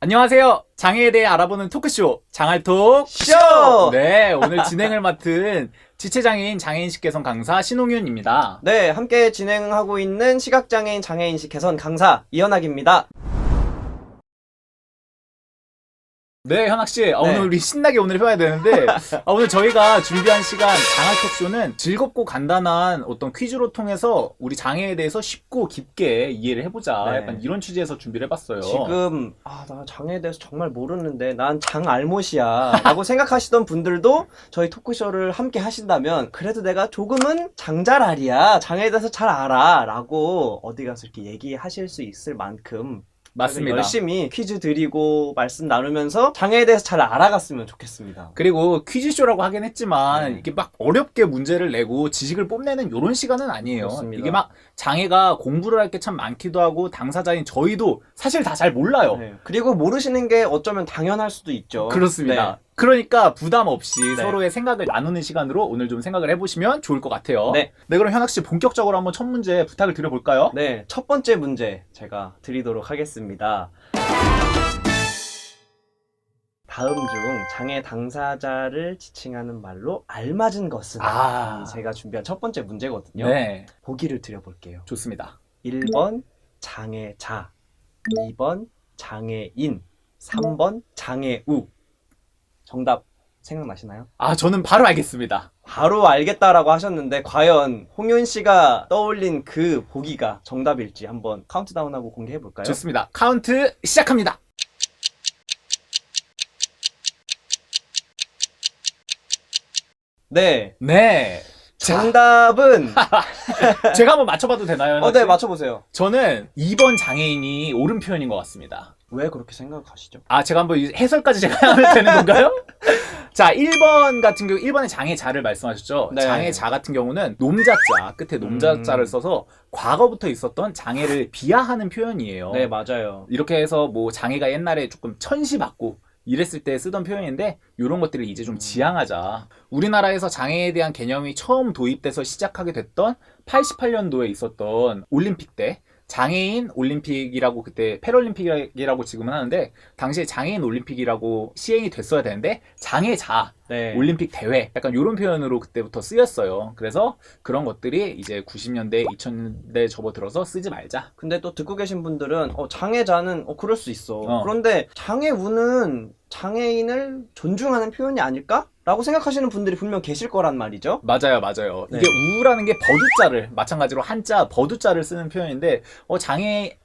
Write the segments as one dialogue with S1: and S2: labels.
S1: 안녕하세요. 장애에 대해 알아보는 토크쇼 장알톡
S2: 쇼!
S1: 네, 오늘 진행을 맡은 지체장애인 장애인식 개선 강사 신홍윤입니다.
S2: 네, 함께 진행하고 있는 시각장애인 장애인식 개선 강사 이현학입니다.
S1: 네, 현학씨.
S2: 네.
S1: 오늘 우리 신나게 오늘 해봐야 되는데, 오늘 저희가 준비한 시간 장알톡쇼는 즐겁고 간단한 어떤 퀴즈로 통해서 우리 장애에 대해서 쉽고 깊게 이해를 해보자.
S2: 네.
S1: 약간 이런 취지에서 준비를 해봤어요.
S2: 지금 나 장애에 대해서 정말 모르는데 난 장알못이야 라고 생각하시던 분들도 저희 토크쇼를 함께 하신다면 그래도 내가 조금은 장잘알이야, 장애에 대해서 잘 알아 라고 어디 가서 이렇게 얘기하실 수 있을 만큼
S1: 맞습니다.
S2: 열심히 퀴즈 드리고 말씀 나누면서 장애에 대해서 잘 알아갔으면 좋겠습니다.
S1: 그리고 퀴즈쇼라고 하긴 했지만
S2: 네.
S1: 이게 막 어렵게 문제를 내고 지식을 뽐내는 이런 시간은 아니에요.
S2: 그렇습니다.
S1: 이게 막 장애가 공부를 할 게 참 많기도 하고 당사자인 저희도 사실 다 잘 몰라요.
S2: 네. 그리고 모르시는 게 어쩌면 당연할 수도 있죠.
S1: 그렇습니다.
S2: 네.
S1: 그러니까 부담 없이
S2: 네.
S1: 서로의 생각을 나누는 시간으로 오늘 좀 생각을 해보시면 좋을 것 같아요.
S2: 네.
S1: 그럼 현학씨 본격적으로 한번 첫 문제 부탁을 드려볼까요?
S2: 네, 첫 번째 문제 제가 드리도록 하겠습니다. 다음 중 장애 당사자를 지칭하는 말로 알맞은 것은? 제가 준비한 첫 번째 문제거든요.
S1: 네,
S2: 보기를 드려볼게요.
S1: 좋습니다.
S2: 1번 장애자, 2번 장애인, 3번 장애우. 정답 생각나시나요?
S1: 저는 바로 알겠습니다.
S2: 바로 알겠다라고 하셨는데 과연 홍윤 씨가 떠올린 그 보기가 정답일지 한번 카운트다운하고 공개해 볼까요?
S1: 좋습니다. 카운트 시작합니다.
S2: 네.
S1: 네.
S2: 정답은
S1: 제가 한번 맞춰봐도 되나요? 현학씨?
S2: 네, 맞춰 보세요.
S1: 저는 2번 장애인이 옳은 표현인 것 같습니다.
S2: 왜 그렇게 생각하시죠?
S1: 제가 한번 해설까지 제가 하면 되는 건가요? 자, 1번 같은 경우 1번의 장애자를 말씀하셨죠.
S2: 네.
S1: 장애자 같은 경우는 nom자자, 끝에 nom자자를 써서 과거부터 있었던 장애를 비하하는 표현이에요.
S2: 네, 맞아요.
S1: 이렇게 해서 뭐 장애가 옛날에 조금 천시받고 이랬을 때 쓰던 표현인데 이런 것들을 이제 좀 지양하자. 우리나라에서 장애에 대한 개념이 처음 도입돼서 시작하게 됐던 88년도에 있었던 올림픽 때 장애인 올림픽이라고, 그때 패럴림픽이라고 지금은 하는데 당시에 장애인 올림픽이라고 시행이 됐어야 되는데 장애자
S2: 네.
S1: 올림픽 대회, 약간 이런 표현으로 그때부터 쓰였어요. 그래서 그런 것들이 이제 90년대 2000년대 접어들어서 쓰지 말자.
S2: 근데 또 듣고 계신 분들은 장애자는 그럴 수 있어.
S1: 어.
S2: 그런데 장애우는 장애인을 존중하는 표현이 아닐까? 라고 생각하시는 분들이 분명 계실 거란 말이죠.
S1: 맞아요.
S2: 네.
S1: 이게 우라는 게 버두자를, 마찬가지로 한자 버두자를 쓰는 표현인데 장애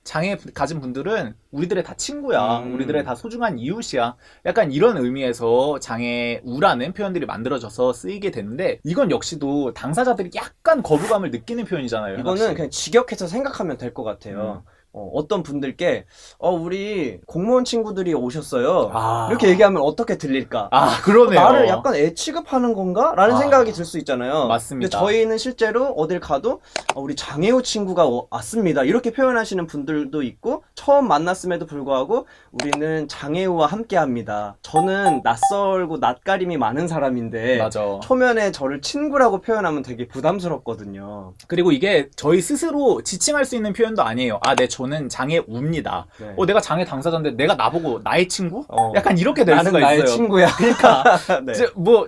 S1: 가진 분들은 우리들의 다 친구야. 우리들의 다 소중한 이웃이야. 약간 이런 의미에서 장애우라는 표현들이 만들어져서 쓰이게 되는데 이건 역시도 당사자들이 약간 거부감을 느끼는 표현이잖아요.
S2: 이거는 그냥 직역해서 생각하면 될 것 같아요. 어떤 분들께 우리 공무원 친구들이 오셨어요. 이렇게 얘기하면 어떻게 들릴까?
S1: 그러네요.
S2: 나를 약간 애 취급하는 건가? 라는 생각이 들 수 있잖아요.
S1: 맞습니다.
S2: 근데 저희는 실제로 어딜 가도 우리 장애우 친구가 왔습니다. 이렇게 표현하시는 분들도 있고, 처음 만났음에도 불구하고 우리는 장애우와 함께 합니다. 저는 낯설고 낯가림이 많은 사람인데
S1: 맞아.
S2: 초면에 저를 친구라고 표현하면 되게 부담스럽거든요.
S1: 그리고 이게 저희 스스로 지칭할 수 있는 표현도 아니에요. 네, 저는 장애우입니다.
S2: 네.
S1: 내가 장애 당사자인데 내가 나보고 나의 친구?
S2: 어.
S1: 약간 이렇게 될
S2: 나는
S1: 수가
S2: 나의
S1: 있어요.
S2: 친구야.
S1: 그러니까
S2: 네.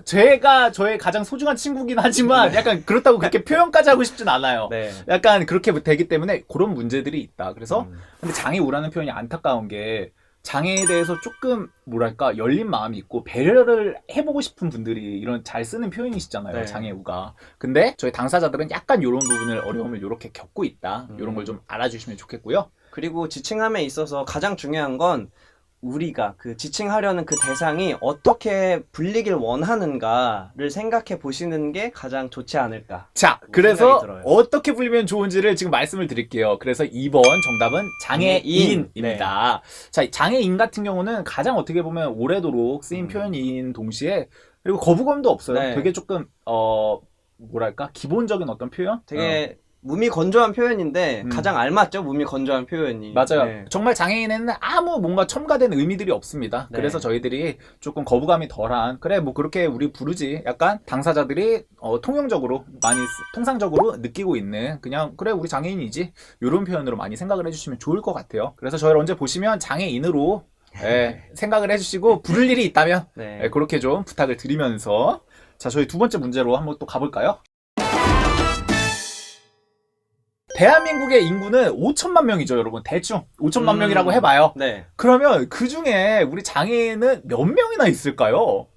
S1: 제가 저의 가장 소중한 친구긴 하지만 약간 그렇다고 그렇게 표현까지 하고 싶진 않아요.
S2: 네.
S1: 약간 그렇게 되기 때문에 그런 문제들이 있다. 그래서 근데 장애우라는 표현이 안타까운 게 장애에 대해서 조금 뭐랄까 열린 마음이 있고 배려를 해보고 싶은 분들이 이런 잘 쓰는 표현이시잖아요.
S2: 네.
S1: 장애우가. 근데 저희 당사자들은 약간 이런 부분을 어려움을 이렇게 겪고 있다. 이런 걸 좀 알아주시면 좋겠고요.
S2: 그리고 지칭함에 있어서 가장 중요한 건 우리가 그 지칭하려는 그 대상이 어떻게 불리길 원하는가를 생각해 보시는 게 가장 좋지 않을까.
S1: 자,
S2: 생각이
S1: 그래서
S2: 들어요.
S1: 어떻게 불리면 좋은지를 지금 말씀을 드릴게요. 그래서 2번 정답은 장애인입니다. 자, 장애인 같은 경우는 가장 어떻게 보면 오래도록 쓰인 표현인 동시에 그리고 거부감도 없어요.
S2: 네.
S1: 되게 조금 뭐랄까 기본적인 어떤 표현?
S2: 되게 몸이 건조한 표현인데
S1: 음.
S2: 가장 알맞죠? 몸이 건조한 표현이.
S1: 맞아요.
S2: 네.
S1: 정말 장애인에는 아무 뭔가 첨가된 의미들이 없습니다.
S2: 네.
S1: 그래서 저희들이 조금 거부감이 덜한, 그래 뭐 그렇게 우리 부르지, 약간 당사자들이 통용적으로 많이 통상적으로 느끼고 있는, 그냥 그래 우리 장애인이지, 이런 표현으로 많이 생각을 해주시면 좋을 것 같아요. 그래서 저희를 언제 보시면 장애인으로 생각을 해주시고 부를 일이 있다면
S2: 네.
S1: 그렇게 좀 부탁을 드리면서 자, 저희 두 번째 문제로 한번 또 가볼까요? 대한민국의 인구는 5천만 명이죠, 여러분. 대충 5천만 명이라고 해봐요.
S2: 네.
S1: 그러면 그 중에 우리 장애인은 몇 명이나 있을까요?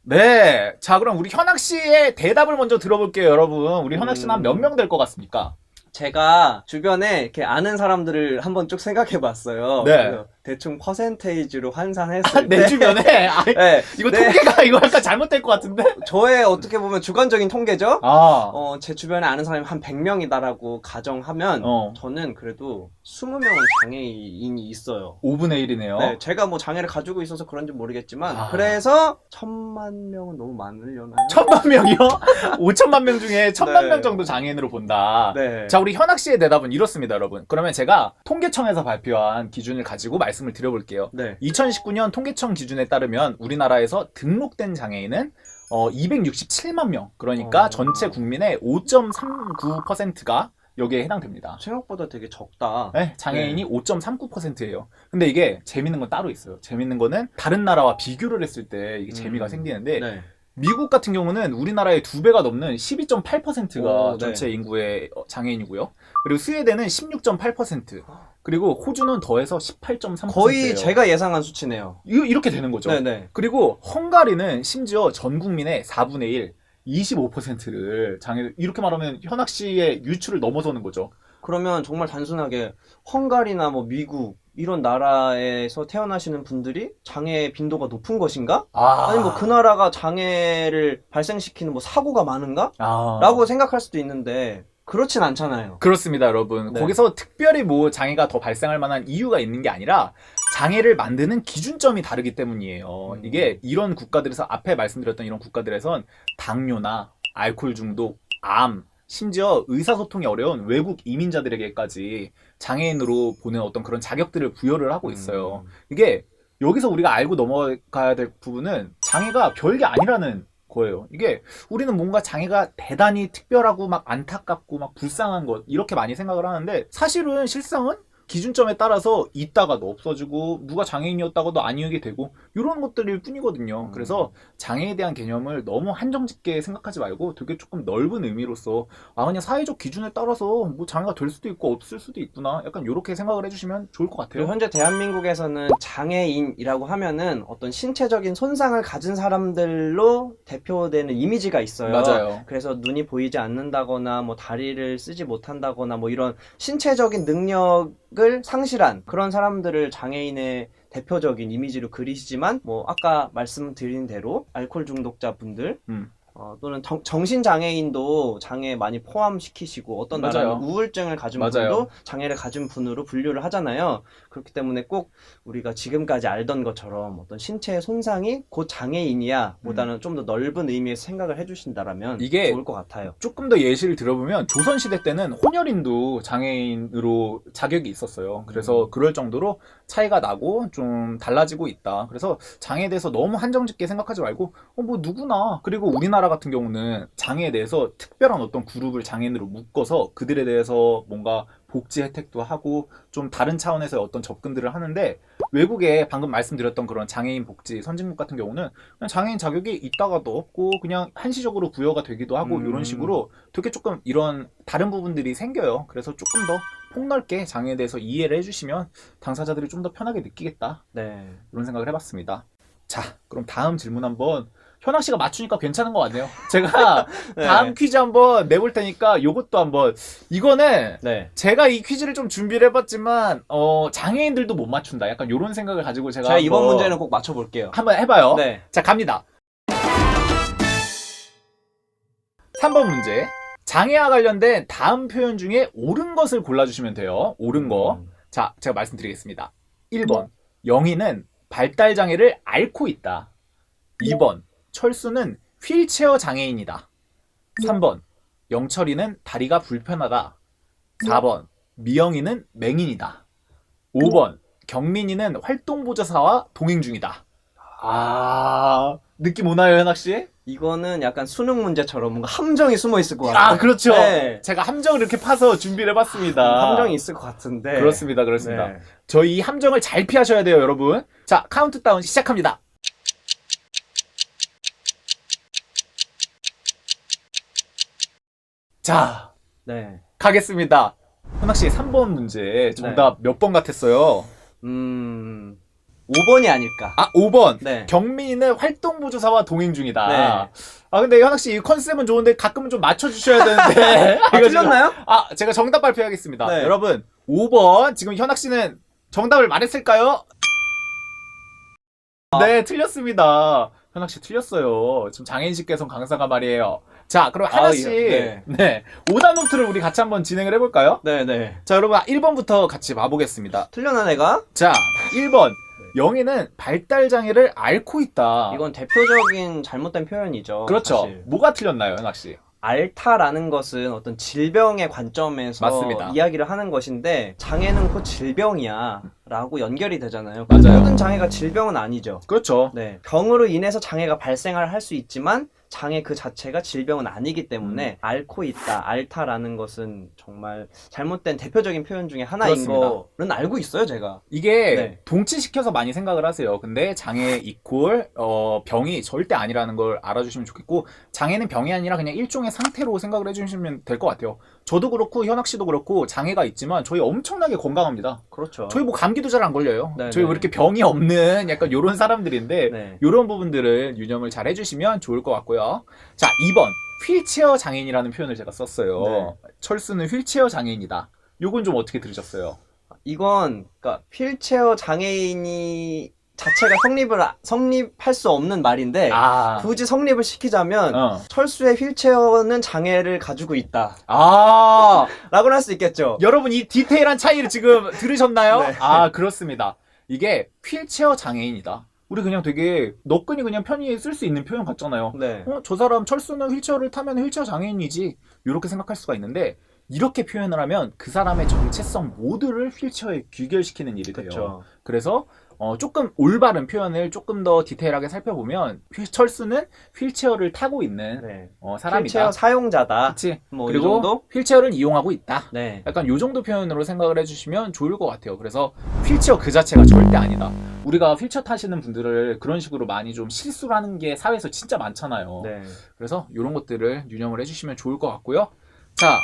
S1: 네. 자, 그럼 우리 현학 씨의 대답을 먼저 들어볼게요, 여러분. 우리 현학 씨는 한 몇 명 될 것 같습니까?
S2: 제가 주변에 이렇게 아는 사람들을 한번 쭉 생각해 봤어요.
S1: 네.
S2: 대충 퍼센테이지로 환산했을
S1: 내
S2: 때
S1: 주변에
S2: 네.
S1: 이거
S2: 네.
S1: 통계가 이거 약간 잘못될 것 같은데?
S2: 저의 어떻게 보면 주관적인 통계죠.
S1: 아,
S2: 제 주변에 아는 사람이 한 100명이다라고 가정하면
S1: 어.
S2: 저는 그래도 20명은 장애인이 있어요.
S1: 5분의 1이네요.
S2: 네, 제가 뭐 장애를 가지고 있어서 그런지 모르겠지만
S1: 아.
S2: 그래서 1000만 명은 너무 많으려나요?
S1: 1000만 명이요? 5천만 명 중에 1000만
S2: 네.
S1: 명 정도 장애인으로 본다.
S2: 네.
S1: 자, 우리 현학 씨의 대답은 이렇습니다, 여러분. 그러면 제가 통계청에서 발표한 기준을 가지고 말씀을 드려볼게요.
S2: 네.
S1: 2019년 통계청 기준에 따르면 우리나라에서 등록된 장애인은 267만 명. 그러니까 전체 국민의 5.39%가 여기에 해당됩니다.
S2: 생각보다 되게 적다.
S1: 네, 장애인이 5.39%예요. 근데 이게 재밌는 건 따로 있어요. 재밌는 거는 다른 나라와 비교를 했을 때 이게 재미가 생기는데
S2: 네.
S1: 미국 같은 경우는 우리나라의 2배가 넘는 12.8%가
S2: 오, 네.
S1: 전체 인구의 장애인이고요. 그리고 스웨덴은 16.8%. 그리고 호주는 더해서 18.3%예요.
S2: 거의 제가 예상한 수치네요.
S1: 이렇게 되는 거죠.
S2: 네네.
S1: 그리고 헝가리는 심지어 전 국민의 4분의 1, 25%를 장애, 이렇게 말하면 현학 씨의 유추를 넘어서는 거죠.
S2: 그러면 정말 단순하게 헝가리나 뭐 미국 이런 나라에서 태어나시는 분들이 장애 빈도가 높은 것인가? 아니 뭐 그 나라가 장애를 발생시키는 뭐 사고가 많은가? 라고 생각할 수도 있는데 그렇진 않잖아요.
S1: 그렇습니다, 여러분.
S2: 네.
S1: 거기서 특별히 뭐 장애가 더 발생할 만한 이유가 있는 게 아니라 장애를 만드는 기준점이 다르기 때문이에요. 이게 이런 국가들에서 앞에 말씀드렸던 이런 국가들에선 당뇨나 알코올 중독, 암, 심지어 의사소통이 어려운 외국 이민자들에게까지 장애인으로 보는 어떤 그런 자격들을 부여를 하고 있어요. 이게 여기서 우리가 알고 넘어가야 될 부분은 장애가 별게 아니라는 거예요. 이게 우리는 뭔가 장애가 대단히 특별하고 막 안타깝고 막 불쌍한 것 이렇게 많이 생각을 하는데 사실은 실상은 기준점에 따라서 있다가도 없어지고 누가 장애인이었다가도 아니게 되고 이런 것들일 뿐이거든요. 그래서 장애에 대한 개념을 너무 한정짓게 생각하지 말고 되게 조금 넓은 의미로서 그냥 사회적 기준에 따라서 뭐 장애가 될 수도 있고 없을 수도 있구나 약간 이렇게 생각을 해주시면 좋을 것 같아요.
S2: 그리고 현재 대한민국에서는 장애인이라고 하면은 어떤 신체적인 손상을 가진 사람들로 대표되는 이미지가 있어요.
S1: 맞아요.
S2: 그래서 눈이 보이지 않는다거나 뭐 다리를 쓰지 못한다거나 뭐 이런 신체적인 능력을 상실한 그런 사람들을 장애인의 대표적인 이미지로 그리시지만 뭐 아까 말씀드린 대로 알코올 중독자분들 또는 정신장애인도 장애 많이 포함시키시고 어떤
S1: 맞아요.
S2: 나라는 우울증을 가진
S1: 맞아요.
S2: 분도 장애를 가진 분으로 분류를 하잖아요. 그렇기 때문에 꼭 우리가 지금까지 알던 것처럼 어떤 신체의 손상이 곧 장애인이야 보다는 좀 더 넓은 의미에서 생각을 해주신다라면
S1: 이게
S2: 좋을 것 같아요.
S1: 조금 더 예시를 들어보면 조선시대 때는 혼혈인도 장애인으로 자격이 있었어요. 그래서 그럴 정도로 차이가 나고 좀 달라지고 있다. 그래서 장애에 대해서 너무 한정짓게 생각하지 말고 뭐 누구나. 그리고 우리나라 같은 경우는 장애에 대해서 특별한 어떤 그룹을 장애인으로 묶어서 그들에 대해서 뭔가 복지 혜택도 하고 좀 다른 차원에서의 어떤 접근들을 하는데 외국에 방금 말씀드렸던 그런 장애인 복지 선진국 같은 경우는 그냥 장애인 자격이 있다가도 없고 그냥 한시적으로 부여가 되기도 하고 이런 식으로 되게 조금 이런 다른 부분들이 생겨요. 그래서 조금 더 폭넓게 장애에 대해서 이해를 해주시면 당사자들이 좀 더 편하게 느끼겠다.
S2: 네.
S1: 이런 생각을 해봤습니다. 자, 그럼 다음 질문 한번 현학 씨가 맞추니까 괜찮은 것 같네요. 제가
S2: 네.
S1: 다음 퀴즈 한번 내볼 테니까 요것도 한번 이거는
S2: 네.
S1: 제가 이 퀴즈를 좀 준비를 해봤지만 장애인들도 못 맞춘다. 약간 이런 생각을 가지고 제가
S2: 이번
S1: 한번
S2: 문제는 꼭 맞춰볼게요.
S1: 한번 해봐요.
S2: 네.
S1: 자, 갑니다. 3번 문제. 장애와 관련된 다음 표현 중에 옳은 것을 골라주시면 돼요. 옳은 거. 자, 제가 말씀드리겠습니다. 1번. 영희는 발달 장애를 앓고 있다. 2번. 철수는 휠체어 장애인이다. 3번. 영철이는 다리가 불편하다. 4번. 미영이는 맹인이다. 5번. 경민이는 활동보조사와 동행 중이다. 느낌 오나요, 현학 씨?
S2: 이거는 약간 수능 문제처럼 뭔가 함정이 숨어 있을 것 같아요.
S1: 그렇죠.
S2: 네.
S1: 제가 함정을 이렇게 파서 준비를 해봤습니다.
S2: 함정이 있을 것 같은데.
S1: 그렇습니다.
S2: 네.
S1: 저희 이 함정을 잘 피하셔야 돼요, 여러분. 자, 카운트다운 시작합니다. 자,
S2: 네.
S1: 가겠습니다. 현학 씨 3번 문제 정답 몇 번 같았어요?
S2: 5번이 아닐까.
S1: 5번.
S2: 네.
S1: 경민은 활동보조사와 동행 중이다.
S2: 네.
S1: 근데 현학 씨 이 컨셉은 좋은데 가끔은 좀 맞춰주셔야 되는데. 이거
S2: 틀렸나요?
S1: 제가 정답 발표하겠습니다.
S2: 네.
S1: 여러분, 5번. 지금 현학 씨는 정답을 말했을까요? 네, 틀렸습니다. 현학 씨 틀렸어요. 지금 장애인식개선 강사가 말이에요. 자, 그럼 하나씩
S2: 네.
S1: 오답 노트를 우리 같이 한번 진행을 해볼까요?
S2: 네네.
S1: 자, 여러분 1번부터 같이 봐보겠습니다.
S2: 틀렸나 내가?
S1: 자, 1번. 영희는 발달 장애를 앓고 있다.
S2: 이건 대표적인 잘못된 표현이죠.
S1: 그렇죠.
S2: 사실.
S1: 뭐가 틀렸나요, 현학 씨?
S2: 앓다라는 것은 어떤 질병의 관점에서
S1: 맞습니다.
S2: 이야기를 하는 것인데 장애는 곧 질병이야 라고 연결이 되잖아요.
S1: 맞아요.
S2: 모든 장애가 질병은 아니죠.
S1: 그렇죠.
S2: 네. 병으로 인해서 장애가 발생을 할 수 있지만 장애 그 자체가 질병은 아니기 때문에 앓고 있다, 앓다라는 것은 정말 잘못된 대표적인 표현 중에 하나인
S1: 그렇습니다.
S2: 거는 알고 있어요, 제가.
S1: 이게
S2: 네.
S1: 동치시켜서 많이 생각을 하세요. 근데 장애 이퀄 병이 절대 아니라는 걸 알아주시면 좋겠고, 장애는 병이 아니라 그냥 일종의 상태로 생각을 해주시면 될 것 같아요. 저도 그렇고 현학 씨도 그렇고 장애가 있지만 저희 엄청나게 건강합니다.
S2: 그렇죠.
S1: 저희 뭐 감기도 잘 안 걸려요.
S2: 네,
S1: 저희
S2: 네.
S1: 왜 이렇게 병이 없는 약간 요런 사람들인데
S2: 네.
S1: 요런 부분들을 유념을 잘 해주시면 좋을 것 같고요. 자, 2번 휠체어 장애인이라는 표현을 제가 썼어요.
S2: 네.
S1: 철수는 휠체어 장애인이다. 요건 좀 어떻게 들으셨어요?
S2: 이건 그러니까 휠체어 장애인이 자체가 성립할 수 없는 말인데 굳이 성립을 시키자면 철수의 휠체어는 장애를 가지고 있다 라고는 할 수 있겠죠.
S1: 여러분 이 디테일한 차이를 지금 들으셨나요?
S2: 네.
S1: 그렇습니다. 이게 휠체어 장애인이다. 우리 그냥 되게 너끈히 그냥 편히 쓸 수 있는 표현 같잖아요.
S2: 네.
S1: 저 사람 철수는 휠체어를 타면 휠체어 장애인이지, 이렇게 생각할 수가 있는데, 이렇게 표현을 하면 그 사람의 정체성 모두를 휠체어에 귀결시키는 일이 돼요.
S2: 그쵸.
S1: 그래서 조금 올바른 표현을 조금 더 디테일하게 살펴보면 철수는 휠체어를 타고 있는
S2: 네.
S1: 사람이다.
S2: 휠체어 사용자다.
S1: 그치?
S2: 뭐 이
S1: 그리고
S2: 정도?
S1: 휠체어를 이용하고 있다.
S2: 네.
S1: 약간 요 정도 표현으로 생각을 해주시면 좋을 것 같아요. 그래서 휠체어 그 자체가 절대 아니다. 우리가 휠체어 타시는 분들을 그런 식으로 많이 좀 실수를 하는 게 사회에서 진짜 많잖아요.
S2: 네.
S1: 그래서 이런 것들을 유념을 해주시면 좋을 것 같고요. 자,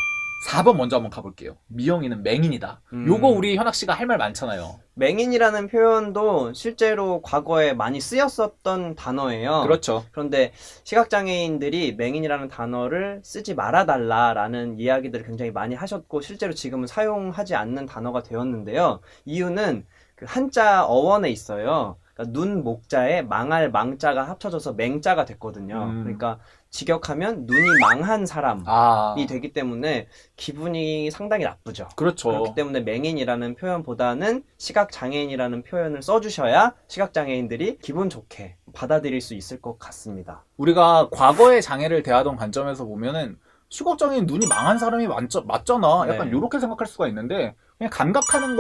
S1: 4번 먼저 한번 가볼게요. 미영이는 맹인이다. 요거 우리 현학 씨가 할 말 많잖아요.
S2: 맹인이라는 표현도 실제로 과거에 많이 쓰였었던 단어예요.
S1: 그렇죠.
S2: 그런데 시각장애인들이 맹인이라는 단어를 쓰지 말아달라라는 이야기들을 굉장히 많이 하셨고 실제로 지금은 사용하지 않는 단어가 되었는데요. 이유는 그 한자 어원에 있어요. 그러니까 눈 목자에 망할 망자가 합쳐져서 맹자가 됐거든요. 그러니까 직역하면 눈이 망한 사람이 되기 때문에 기분이 상당히 나쁘죠.
S1: 그렇죠.
S2: 그렇기 때문에 맹인이라는 표현보다는 시각장애인이라는 표현을 써주셔야 시각장애인들이 기분 좋게 받아들일 수 있을 것 같습니다.
S1: 우리가 과거의 장애를 대하던 관점에서 보면은 시각장애인 눈이 망한 사람이 맞잖아. 약간
S2: 네.
S1: 요렇게 생각할 수가 있는데 그냥 감각하는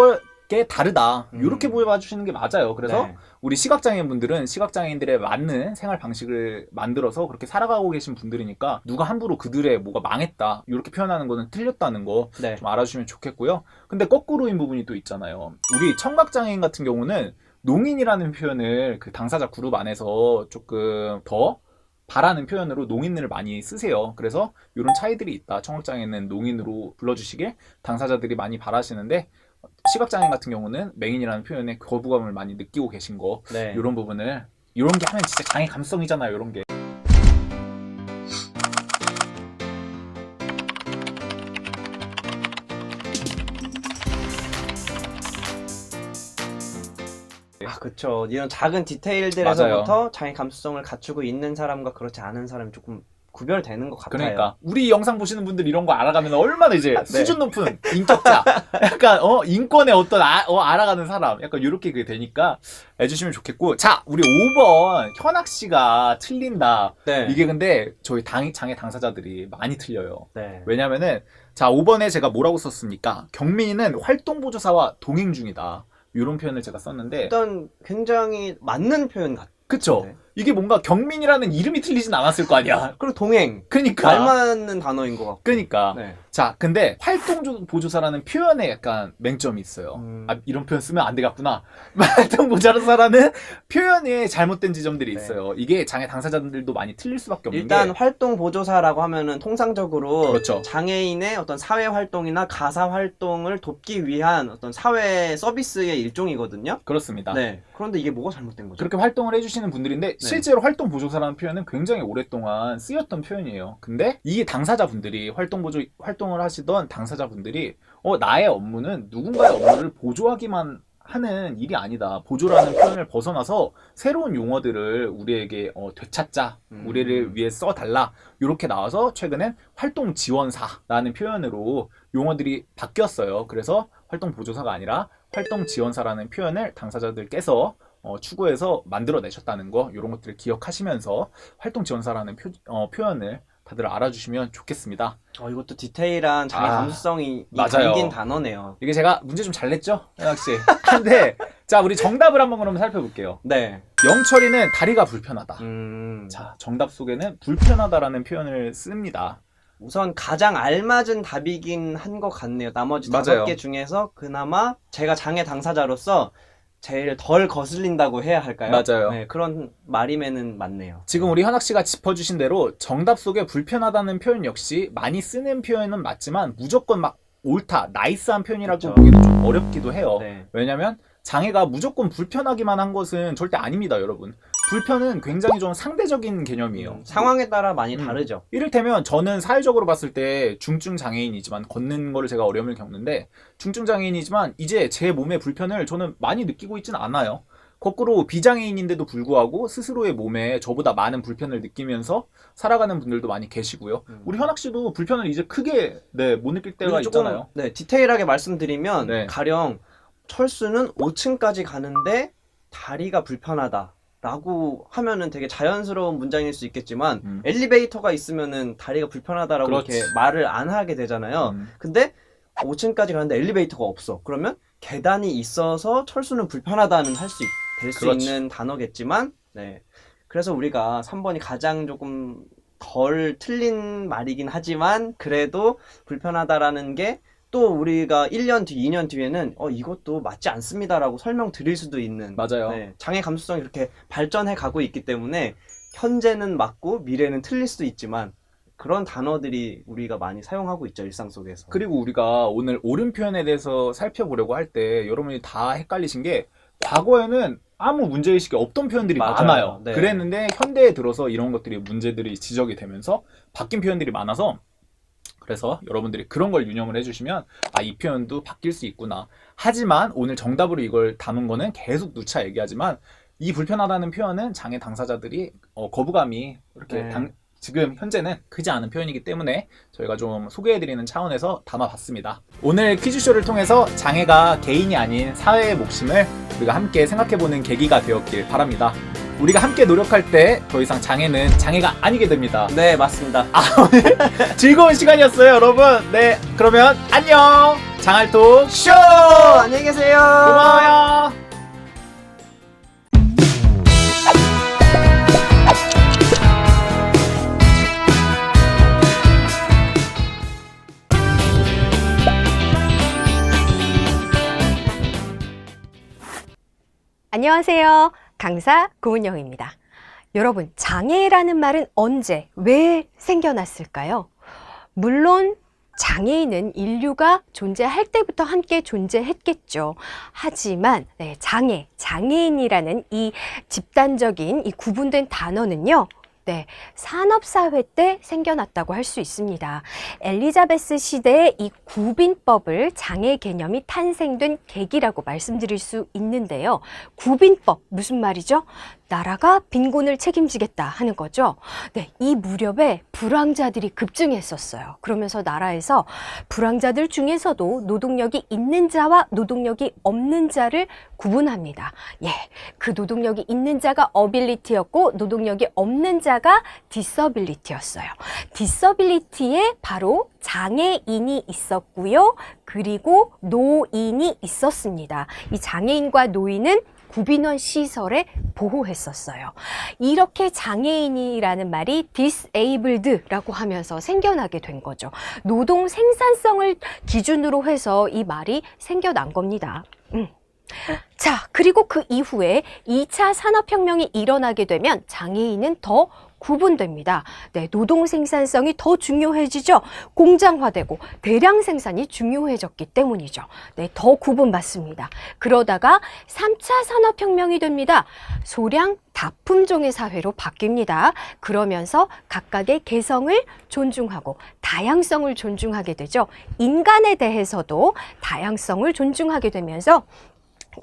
S1: 게 다르다. 요렇게 보여봐 주시는 게 맞아요. 그래서
S2: 네.
S1: 우리 시각장애인분들은 시각장애인들의 맞는 생활 방식을 만들어서 그렇게 살아가고 계신 분들이니까 누가 함부로 그들의 뭐가 망했다 이렇게 표현하는 거는 틀렸다는 거 좀
S2: 네.
S1: 알아주시면 좋겠고요. 근데 거꾸로인 부분이 또 있잖아요. 우리 청각장애인 같은 경우는 농인이라는 표현을 그 당사자 그룹 안에서 조금 더 바라는 표현으로 농인을 많이 쓰세요. 그래서 이런 차이들이 있다. 청각장애는 농인으로 불러주시길 당사자들이 많이 바라시는데 시각장애인 같은 경우는 맹인이라는 표현에 거부감을 많이 느끼고 계신 거
S2: 네.
S1: 이런 부분을 이런 게 하면 진짜 장애 감성이잖아요. 이런 게.
S2: 그쵸. 이런 작은 디테일들에서부터 장애 감수성을 갖추고 있는 사람과 그렇지 않은 사람이 조금 구별되는 것 같아요.
S1: 그러니까 우리 영상 보시는 분들 이런 거 알아가면 얼마나 이제 수준 높은 인격자, 약간 인권의 어떤 알아가는 사람, 약간 이렇게 그게 되니까 해주시면 좋겠고. 자, 우리 5번 현학 씨가 틀린다.
S2: 네.
S1: 이게 근데 저희 장애 당사자들이 많이 틀려요.
S2: 네.
S1: 왜냐면은 자 5번에 제가 뭐라고 썼습니까? 경민이는 활동보조사와 동행 중이다. 이런 표현을 제가 썼는데
S2: 일단 굉장히 맞는 표현
S1: 그쵸?
S2: 네.
S1: 이게 뭔가 경민이라는 이름이 틀리진 않았을 거 아니야.
S2: 그리고 동행.
S1: 그러니까.
S2: 말 맞는 단어인 것 같고.
S1: 그러니까.
S2: 네.
S1: 자, 근데 활동보조사라는 표현에 약간 맹점이 있어요. 아, 이런 표현 쓰면 안 되겠구나. 활동보조사라는 표현에 잘못된 지점들이
S2: 네.
S1: 있어요. 이게 장애 당사자들도 많이 틀릴 수밖에 없는
S2: 일단
S1: 게
S2: 활동 보조사라고 하면은 통상적으로
S1: 그렇죠.
S2: 장애인의 어떤 사회 활동이나 가사 활동을 돕기 위한 어떤 사회 서비스의 일종이거든요.
S1: 그렇습니다.
S2: 네. 그런데 이게 뭐가 잘못된 거죠?
S1: 그렇게 활동을 해주시는 분들인데 실제로 활동보조사라는 표현은 굉장히 오랫동안 쓰였던 표현이에요. 근데 이 당사자분들이 활동을 하시던 당사자분들이 나의 업무는 누군가의 업무를 보조하기만 하는 일이 아니다. 보조라는 표현을 벗어나서 새로운 용어들을 우리에게 되찾자. 우리를 위해 써달라. 이렇게 나와서 최근엔 활동지원사라는 표현으로 용어들이 바뀌었어요. 그래서 활동보조사가 아니라 활동지원사라는 표현을 당사자들께서 추구해서 만들어내셨다는 거, 이런 것들을 기억하시면서 활동지원사라는 표현을 다들 알아주시면 좋겠습니다.
S2: 이것도 디테일한 장애 감수성이
S1: 맞아요.
S2: 담긴 단어네요.
S1: 이게 제가 문제 좀 잘 냈죠? 역시. 근데 자, 우리 정답을 한번 그러면 살펴볼게요.
S2: 네.
S1: 영철이는 다리가 불편하다.
S2: 자,
S1: 정답 속에는 불편하다라는 표현을 씁니다.
S2: 우선 가장 알맞은 답이긴 한 것 같네요. 나머지
S1: 맞아요.
S2: 5개 중에서 그나마 제가 장애 당사자로서 제일 덜 거슬린다고 해야 할까요?
S1: 맞아요.
S2: 네, 그런 말임에는 맞네요.
S1: 지금 우리 현학 씨가 짚어주신 대로 정답 속에 불편하다는 표현 역시 많이 쓰는 표현은 맞지만 무조건 막 옳다, 나이스한 표현이라고
S2: 그렇죠.
S1: 보기도 좀 어렵기도 해요.
S2: 네.
S1: 왜냐면 장애가 무조건 불편하기만 한 것은 절대 아닙니다, 여러분. 불편은 굉장히 좀 상대적인 개념이에요.
S2: 상황에 따라 많이 다르죠.
S1: 이를테면 저는 사회적으로 봤을 때 중증 장애인이지만 걷는 거를 제가 어려움을 겪는데 중증 장애인이지만 이제 제 몸의 불편을 저는 많이 느끼고 있지는 않아요. 거꾸로 비장애인인데도 불구하고 스스로의 몸에 저보다 많은 불편을 느끼면서 살아가는 분들도 많이 계시고요. 우리 현학 씨도 불편을 이제 크게 못 느낄 때가
S2: 그리고 조금,
S1: 있잖아요.
S2: 네, 디테일하게 말씀드리면
S1: 네.
S2: 가령 철수는 5층까지 가는데 다리가 불편하다. 라고 하면은 되게 자연스러운 문장일 수 있겠지만 엘리베이터가 있으면은 다리가 불편하다라고
S1: 그렇지.
S2: 이렇게 말을 안 하게 되잖아요. 근데 5층까지 가는데 엘리베이터가 없어. 그러면 계단이 있어서 철수는 불편하다는 될 수
S1: 그렇지.
S2: 있는 단어겠지만, 네. 그래서 우리가 3번이 가장 조금 덜 틀린 말이긴 하지만 그래도 불편하다라는 게 또 우리가 1년 뒤, 2년 뒤에는 이것도 맞지 않습니다라고 설명드릴 수도 있는
S1: 맞아요.
S2: 네, 장애 감수성이 그렇게 발전해 가고 있기 때문에 현재는 맞고 미래는 틀릴 수도 있지만 그런 단어들이 우리가 많이 사용하고 있죠, 일상 속에서.
S1: 그리고 우리가 오늘 옳은 표현에 대해서 살펴보려고 할 때 여러분이 다 헷갈리신 게 과거에는 아무 문제의식이 없던 표현들이
S2: 맞아요.
S1: 많아요.
S2: 네.
S1: 그랬는데 현대에 들어서 이런 것들이 문제들이 지적이 되면서 바뀐 표현들이 많아서 그래서 여러분들이 그런 걸 유념을 해주시면 이 표현도 바뀔 수 있구나. 하지만 오늘 정답으로 이걸 담은 거는 계속 누차 얘기하지만 이 불편하다는 표현은 장애 당사자들이 거부감이 이렇게
S2: 네.
S1: 지금 현재는 크지 않은 표현이기 때문에 저희가 좀 소개해드리는 차원에서 담아봤습니다. 오늘 퀴즈쇼를 통해서 장애가 개인이 아닌 사회의 몫임을 우리가 함께 생각해보는 계기가 되었길 바랍니다. 우리가 함께 노력할 때 더 이상 장애는 장애가 아니게 됩니다.
S2: 네, 맞습니다.
S1: 즐거운 시간이었어요, 여러분. 네, 그러면 안녕. 장알톡 쇼.
S2: 안녕히 계세요.
S1: 고마워요.
S3: 안녕하세요. 강사 고은영입니다. 여러분, 장애라는 말은 언제, 왜 생겨났을까요? 물론 장애인은 인류가 존재할 때부터 함께 존재했겠죠. 하지만 장애인이라는 이 집단적인 이 구분된 단어는요. 산업사회 때 생겨났다고 할 수 있습니다. 엘리자베스 시대에 이 구빈법을 장애 개념이 탄생된 계기라고 말씀드릴 수 있는데요. 구빈법, 무슨 말이죠? 나라가 빈곤을 책임지겠다 하는 거죠. 이 무렵에 불황자들이 급증했었어요. 그러면서 나라에서 불황자들 중에서도 노동력이 있는 자와 노동력이 없는 자를 구분합니다. 그 노동력이 있는 자가 어빌리티였고 노동력이 없는 자가 디서빌리티였어요. 디서빌리티에 바로 장애인이 있었고요. 그리고 노인이 있었습니다. 이 장애인과 노인은 구빈원 시설에 보호했었어요. 이렇게 장애인이라는 말이 disabled라고 하면서 생겨나게 된 거죠. 노동 생산성을 기준으로 해서 이 말이 생겨난 겁니다. 자, 그리고 그 이후에 2차 산업혁명이 일어나게 되면 장애인은 더 구분됩니다. 네, 노동 생산성이 더 중요해지죠. 공장화되고 대량 생산이 중요해졌기 때문이죠. 네, 더 구분받습니다. 그러다가 3차 산업혁명이 됩니다. 소량 다품종의 사회로 바뀝니다. 그러면서 각각의 개성을 존중하고 다양성을 존중하게 되죠. 인간에 대해서도 다양성을 존중하게 되면서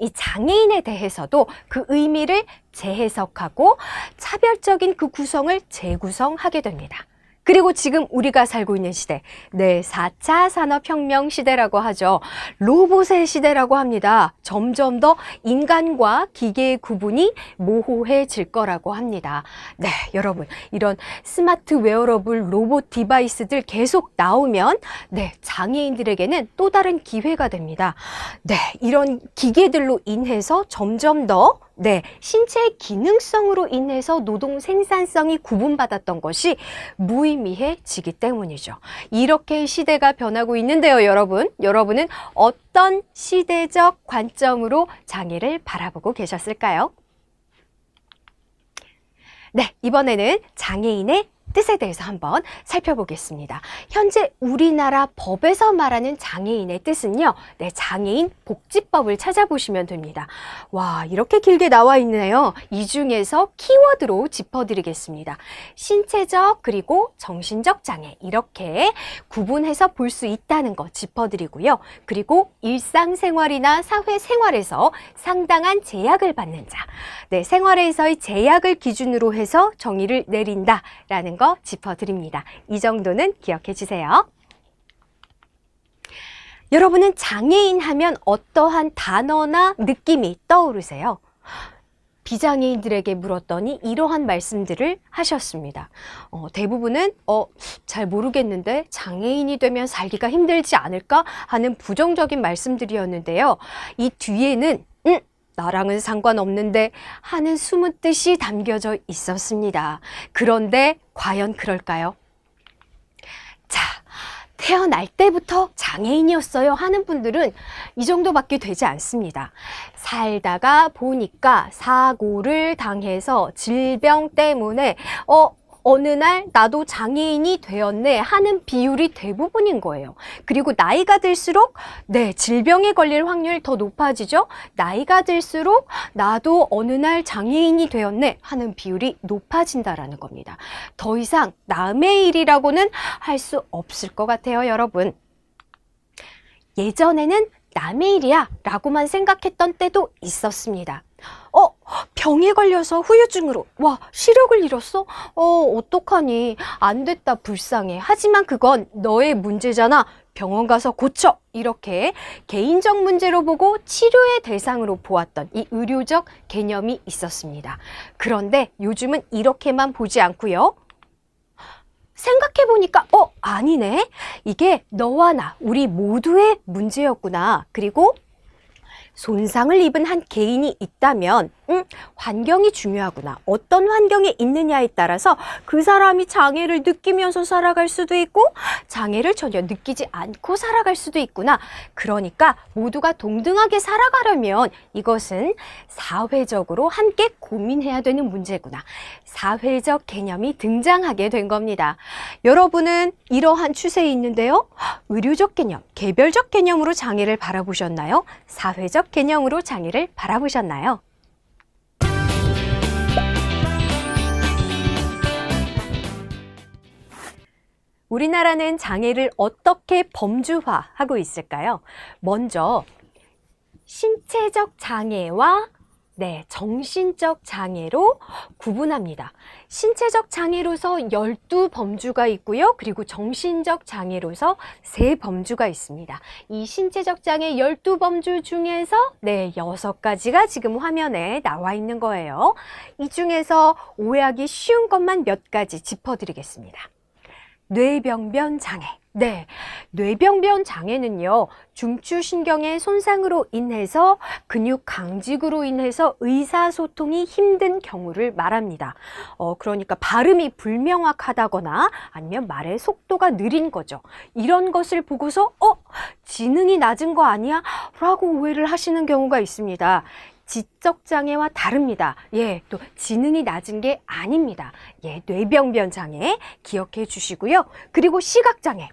S3: 이 장애인에 대해서도 그 의미를 재해석하고 차별적인 그 구성을 재구성하게 됩니다. 그리고 지금 우리가 살고 있는 시대, 네, 4차 산업혁명 시대라고 하죠. 로봇의 시대라고 합니다. 점점 더 인간과 기계의 구분이 모호해질 거라고 합니다. 네, 여러분, 이런 스마트 웨어러블 로봇 디바이스들 계속 나오면 네, 장애인들에게는 또 다른 기회가 됩니다. 네, 이런 기계들로 인해서 점점 더 네, 신체의 기능성으로 인해서 노동 생산성이 구분받았던 것이 무의미해지기 때문이죠. 이렇게 시대가 변하고 있는데요, 여러분. 여러분은 어떤 시대적 관점으로 장애를 바라보고 계셨을까요? 네, 이번에는 장애인의 뜻에 대해서 한번 살펴보겠습니다. 현재 우리나라 법에서 말하는 장애인의 뜻은요, 네, 장애인 복지법을 찾아보시면 됩니다. 와, 이렇게 길게 나와 있네요. 이 중에서 키워드로 짚어드리겠습니다. 신체적 그리고 정신적 장애, 이렇게 구분해서 볼 수 있다는 거 짚어드리고요. 그리고 일상생활이나 사회생활에서 상당한 제약을 받는 자, 네, 생활에서의 제약을 기준으로 해서 정의를 내린다라는 거 짚어드립니다. 이 정도는 기억해 주세요. 여러분은 장애인 하면 어떠한 단어나 느낌이 떠오르세요? 비장애인들에게 물었더니 이러한 말씀들을 하셨습니다. 대부분은 잘 모르겠는데 장애인이 되면 살기가 힘들지 않을까 하는 부정적인 말씀들이었는데요. 이 뒤에는 나랑은 상관없는데 하는 숨은 뜻이 담겨져 있었습니다. 그런데 과연 그럴까요? 자, 태어날 때부터 장애인이었어요 하는 분들은 이 정도밖에 되지 않습니다. 살다가 보니까 사고를 당해서 질병 때문에 어느 날 나도 장애인이 되었네 하는 비율이 대부분인 거예요. 그리고 나이가 들수록 네, 질병에 걸릴 확률이 더 높아지죠. 나이가 들수록 나도 어느 날 장애인이 되었네 하는 비율이 높아진다라는 겁니다. 더 이상 남의 일이라고는 할 수 없을 것 같아요, 여러분. 예전에는 남의 일이야 라고만 생각했던 때도 있었습니다. 병에 걸려서 후유증으로 시력을 잃었어? 어떡하니? 안 됐다, 불쌍해. 하지만 그건 너의 문제잖아. 병원 가서 고쳐. 이렇게 개인적 문제로 보고 치료의 대상으로 보았던 이 의료적 개념이 있었습니다. 그런데 요즘은 이렇게만 보지 않고요. 생각해보니까 아니네. 이게 너와 나, 우리 모두의 문제였구나. 그리고 손상을 입은 한 개인이 있다면 환경이 중요하구나. 어떤 환경에 있느냐에 따라서 그 사람이 장애를 느끼면서 살아갈 수도 있고 장애를 전혀 느끼지 않고 살아갈 수도 있구나. 그러니까 모두가 동등하게 살아가려면 이것은 사회적으로 함께 고민해야 되는 문제구나. 사회적 개념이 등장하게 된 겁니다. 여러분은 이러한 추세에 있는데요. 의료적 개념, 개별적 개념으로 장애를 바라보셨나요? 사회적 개념으로 장애를 바라보셨나요? 우리나라는 장애를 어떻게 범주화하고 있을까요? 먼저 신체적 장애와 정신적 장애로 구분합니다. 신체적 장애로서 12범주가 있고요. 그리고 정신적 장애로서 3범주가 있습니다. 이 신체적 장애 12범주 중에서 6가지가 지금 화면에 나와 있는 거예요. 이 중에서 오해하기 쉬운 것만 몇 가지 짚어드리겠습니다. 뇌병변 장애, 네, 뇌병변 장애는요, 중추신경의 손상으로 인해서 근육 강직으로 인해서 의사소통이 힘든 경우를 말합니다. 그러니까 발음이 불명확하다거나 아니면 말의 속도가 느린 거죠. 이런 것을 보고서 지능이 낮은 거 아니야? 라고 오해를 하시는 경우가 있습니다. 지적장애와 다릅니다. 예, 또 지능이 낮은 게 아닙니다. 예, 뇌병변 장애 기억해 주시고요. 그리고 시각장애.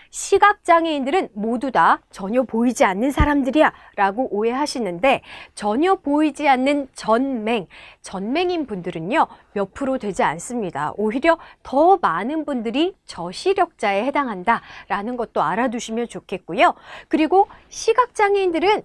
S3: 시각장애인들은 모두 다 전혀 보이지 않는 사람들이야 라고 오해하시는데 전혀 보이지 않는 전맹인 분들은요 몇 프로 되지 않습니다. 오히려 더 많은 분들이 저시력자에 해당한다 라는 것도 알아두시면 좋겠고요. 그리고 시각장애인들은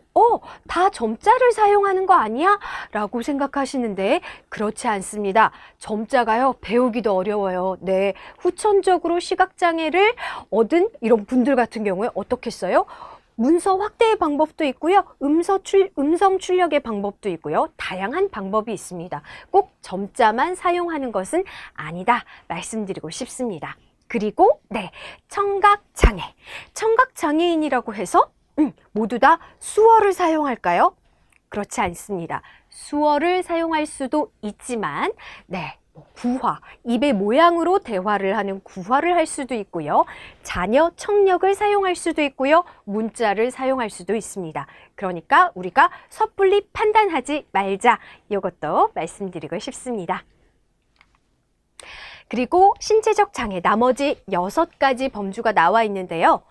S3: 다 점자를 사용하는 거 아니야? 라고 생각하시는데 그렇지 않습니다. 점자가요 배우기도 어려워요. 네, 후천적으로 시각장애를 얻은 이런 분들 같은 경우에 어떻게 써요? 문서 확대의 방법도 있고요. 음성 출력의 방법도 있고요. 다양한 방법이 있습니다. 꼭 점자만 사용하는 것은 아니다 말씀드리고 싶습니다. 그리고 청각장애. 청각장애인이라고 해서 모두 다 수어를 사용할까요? 그렇지 않습니다. 수어를 사용할 수도 있지만 구화, 입의 모양으로 대화를 하는 구화를 할 수도 있고요. 자녀 청력을 사용할 수도 있고요. 문자를 사용할 수도 있습니다. 그러니까 우리가 섣불리 판단하지 말자. 이것도 말씀드리고 싶습니다. 그리고 신체적 장애 나머지 6가지 범주가 나와 있는데요.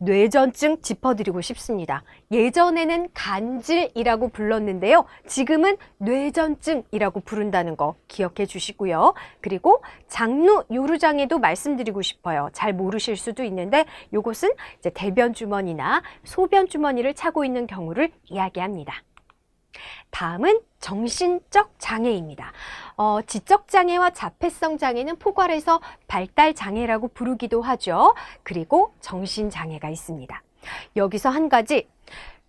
S3: 뇌전증 짚어드리고 싶습니다. 예전에는 간질이라고 불렀는데요. 지금은 뇌전증이라고 부른다는 거 기억해 주시고요. 그리고 장루 요루장애도 말씀드리고 싶어요. 잘 모르실 수도 있는데 이것은 이제 대변 주머니나 소변 주머니를 차고 있는 경우를 이야기합니다. 다음은 정신적 장애입니다. 지적 장애와 자폐성 장애는 포괄해서 발달 장애라고 부르기도 하죠. 그리고 정신 장애가 있습니다. 여기서 한 가지,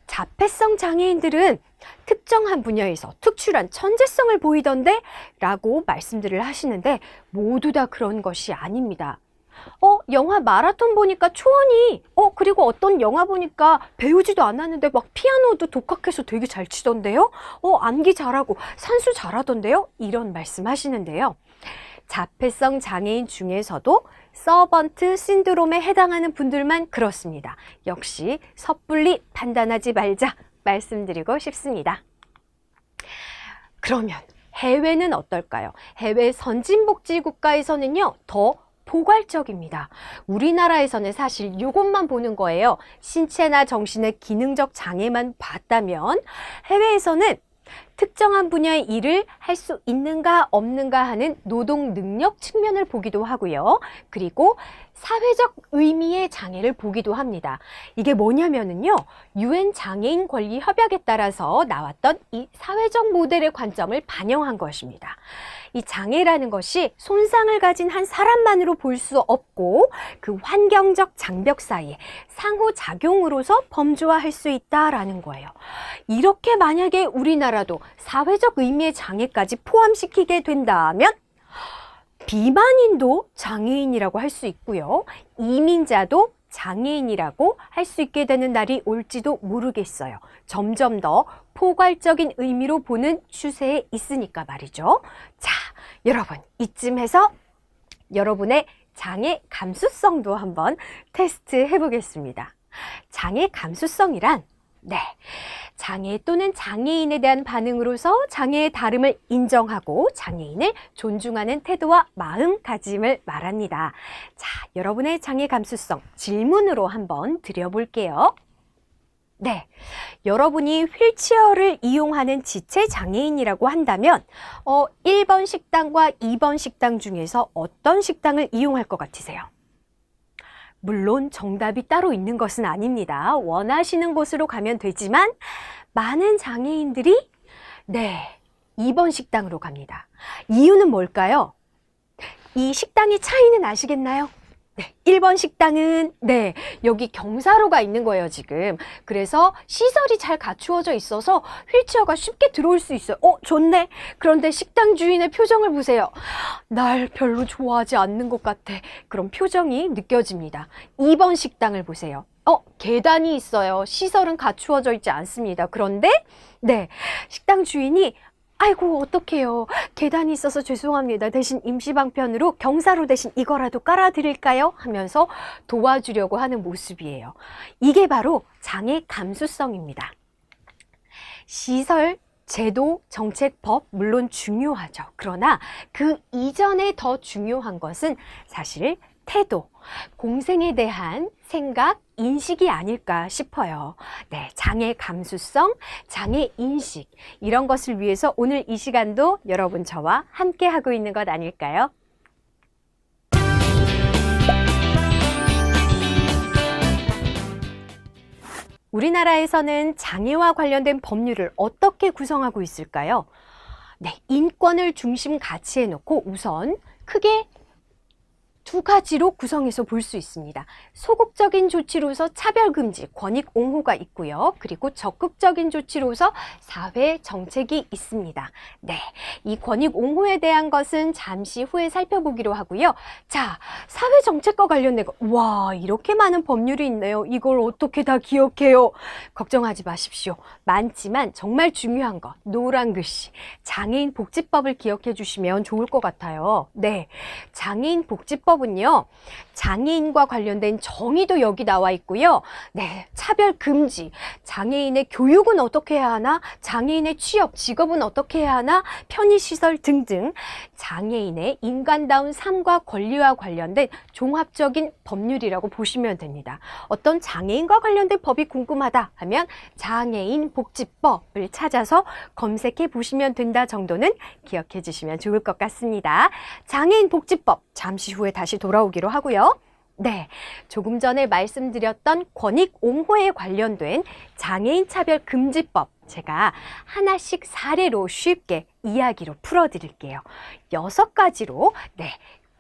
S3: 자폐성 장애인들은 특정한 분야에서 특출한 천재성을 보이던데 라고 말씀들을 하시는데 모두 다 그런 것이 아닙니다. 영화 마라톤 보니까 초원이 그리고 어떤 영화 보니까 배우지도 않았는데 막 피아노도 독학해서 되게 잘 치던데요. 암기 잘하고 산수 잘하던데요. 이런 말씀 하시는데요. 자폐성 장애인 중에서도 서번트 신드롬에 해당하는 분들만 그렇습니다. 역시 섣불리 판단하지 말자 말씀드리고 싶습니다. 그러면 해외는 어떨까요? 해외 선진복지 국가에서는요, 더 포괄적입니다. 우리나라에서는 사실 이것만 보는 거예요. 신체나 정신의 기능적 장애만 봤다면 해외에서는 특정한 분야의 일을 할 수 있는가 없는가 하는 노동 능력 측면을 보기도 하고요. 그리고 사회적 의미의 장애를 보기도 합니다. 이게 뭐냐면은요, UN 장애인 권리 협약에 따라서 나왔던 이 사회적 모델의 관점을 반영한 것입니다. 이 장애라는 것이 손상을 가진 한 사람만으로 볼 수 없고 그 환경적 장벽 사이에 상호작용으로서 범주화할 수 있다라는 거예요. 이렇게 만약에 우리나라도 사회적 의미의 장애까지 포함시키게 된다면 비만인도 장애인이라고 할 수 있고요. 이민자도 장애인이라고 할 수 있게 되는 날이 올지도 모르겠어요. 점점 더 포괄적인 의미로 보는 추세에 있으니까 말이죠. 자, 여러분, 이쯤 해서 여러분의 장애 감수성도 한번 테스트 해보겠습니다. 장애 감수성이란 장애 또는 장애인에 대한 반응으로서 장애의 다름을 인정하고 장애인을 존중하는 태도와 마음가짐을 말합니다. 자, 여러분의 장애 감수성 질문으로 한번 드려볼게요. 여러분이 휠체어를 이용하는 지체 장애인이라고 한다면 1번 식당과 2번 식당 중에서 어떤 식당을 이용할 것 같으세요? 물론 정답이 따로 있는 것은 아닙니다. 원하시는 곳으로 가면 되지만 많은 장애인들이 2번 식당으로 갑니다. 이유는 뭘까요? 이 식당의 차이는 아시겠나요? 네, 1번 식당은 네, 여기 경사로가 있는 거예요, 지금. 그래서 시설이 잘 갖추어져 있어서 휠체어가 쉽게 들어올 수 있어요. 좋네. 그런데 식당 주인의 표정을 보세요. 날 별로 좋아하지 않는 것 같아. 그런 표정이 느껴집니다. 2번 식당을 보세요. 계단이 있어요. 시설은 갖추어져 있지 않습니다. 그런데 네, 식당 주인이 아이고 어떡해요. 계단이 있어서 죄송합니다. 대신 임시방편으로 경사로 대신 이거라도 깔아드릴까요? 하면서 도와주려고 하는 모습이에요. 이게 바로 장애 감수성입니다. 시설, 제도, 정책, 법 물론 중요하죠. 그러나 그 이전에 더 중요한 것은 사실 태도, 공생에 대한 생각, 인식이 아닐까 싶어요. 네, 장애 감수성, 장애 인식 이런 것을 위해서 오늘 이 시간도 여러분 저와 함께 하고 있는 것 아닐까요? 우리나라에서는 장애와 관련된 법률을 어떻게 구성하고 있을까요? 네, 인권을 중심 가치에 놓고 우선 크게 두 가지로 구성해서 볼 수 있습니다. 소극적인 조치로서 차별금지, 권익옹호가 있고요. 그리고 적극적인 조치로서 사회 정책이 있습니다. 네, 이 권익옹호에 대한 것은 잠시 후에 살펴보기로 하고요. 자, 사회 정책과 관련된 거, 와, 이렇게 많은 법률이 있네요. 이걸 어떻게 다 기억해요? 걱정하지 마십시오. 많지만 정말 중요한 거, 노란 글씨, 장애인 복지법을 기억해 주시면 좋을 것 같아요. 네, 장애인 복지법 은요, 장애인과 관련된 정의도 여기 나와 있고요. 네, 차별 금지, 장애인의 교육은 어떻게 해야 하나, 장애인의 취업, 직업은 어떻게 해야 하나, 편의시설 등등 장애인의 인간다운 삶과 권리와 관련된 종합적인 법률이라고 보시면 됩니다. 어떤 장애인과 관련된 법이 궁금하다 하면 장애인 복지법을 찾아서 검색해 보시면 된다 정도는 기억해 주시면 좋을 것 같습니다. 장애인 복지법 잠시 후에 다시 돌아오기로 하고요. 네, 조금 전에 말씀드렸던 권익옹호에 관련된 장애인 차별 금지법 제가 하나씩 사례로 쉽게 이야기로 풀어드릴게요. 6가지로 네,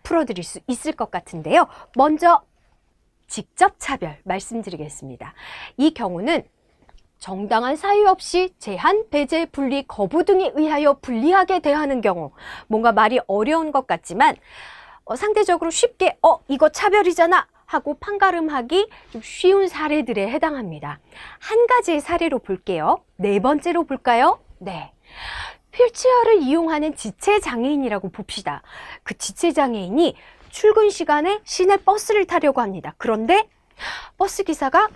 S3: 풀어드릴 수 있을 것 같은데요. 먼저 직접 차별 말씀드리겠습니다. 이 경우는 정당한 사유 없이 제한, 배제, 분리, 거부 등에 의하여 불리하게 대하는 경우, 뭔가 말이 어려운 것 같지만 상대적으로 쉽게 이거 차별이잖아 하고 판가름하기 좀 쉬운 사례들에 해당합니다. 한 가지의 사례로 볼게요. 4번째로 볼까요? 네, 휠체어를 이용하는 지체장애인이라고 봅시다. 그 지체장애인이 출근 시간에 시내 버스를 타려고 합니다. 그런데 버스 기사가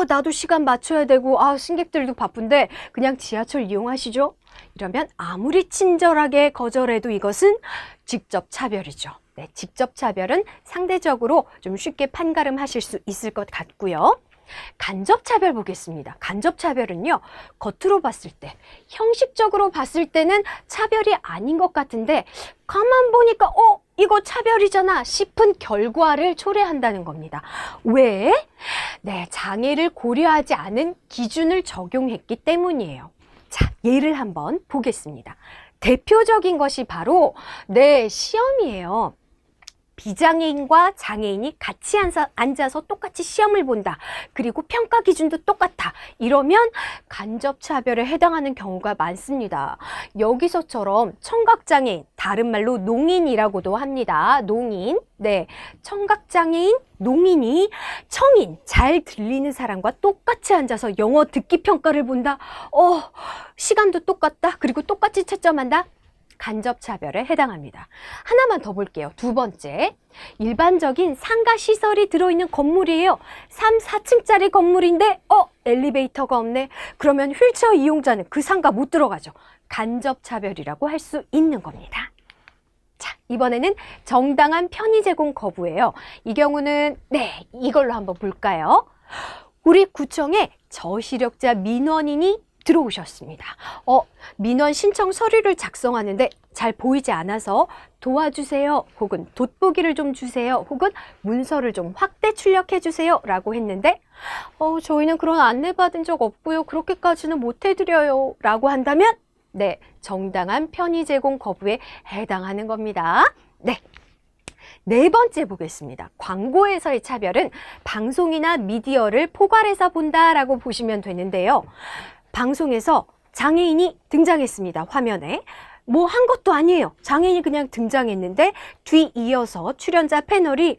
S3: 나도 시간 맞춰야 되고 승객들도 바쁜데 그냥 지하철 이용하시죠? 이러면 아무리 친절하게 거절해도 이것은 직접 차별이죠. 네, 직접 차별은 상대적으로 좀 쉽게 판가름하실 수 있을 것 같고요. 간접 차별 보겠습니다. 간접 차별은요, 겉으로 봤을 때, 형식적으로 봤을 때는 차별이 아닌 것 같은데 가만 보니까 이거 차별이잖아 싶은 결과를 초래한다는 겁니다. 왜? 네, 장애를 고려하지 않은 기준을 적용했기 때문이에요. 자, 예를 한번 보겠습니다. 대표적인 것이 바로 시험이에요. 비장애인과 장애인이 같이 앉아서 똑같이 시험을 본다. 그리고 평가 기준도 똑같아. 이러면 간접차별에 해당하는 경우가 많습니다. 여기서처럼 청각장애인, 다른 말로 농인이라고도 합니다. 농인. 네, 청각장애인, 농인이 청인, 잘 들리는 사람과 똑같이 앉아서 영어 듣기 평가를 본다. 시간도 똑같다. 그리고 똑같이 채점한다. 간접차별에 해당합니다. 하나만 더 볼게요. 2번째, 일반적인 상가 시설이 들어있는 건물이에요. 3, 4층짜리 건물인데 엘리베이터가 없네. 그러면 휠체어 이용자는 그 상가 못 들어가죠. 간접차별이라고 할 수 있는 겁니다. 자, 이번에는 정당한 편의 제공 거부예요. 이 경우는 이걸로 한번 볼까요? 우리 구청에 저시력자 민원인이 들어오셨습니다. 민원 신청 서류를 작성하는데 잘 보이지 않아서 도와주세요, 혹은 돋보기를 좀 주세요, 혹은 문서를 좀 확대 출력해 주세요 라고 했는데 저희는 그런 안내 받은 적 없고요, 그렇게까지는 못 해드려요 라고 한다면 정당한 편의 제공 거부에 해당하는 겁니다. 네, 네 번째 보겠습니다. 광고에서의 차별은 방송이나 미디어를 포괄해서 본다라고 보시면 되는데요. 방송에서 장애인이 등장했습니다. 화면에. 뭐 한 것도 아니에요. 장애인이 그냥 등장했는데 뒤이어서 출연자 패널이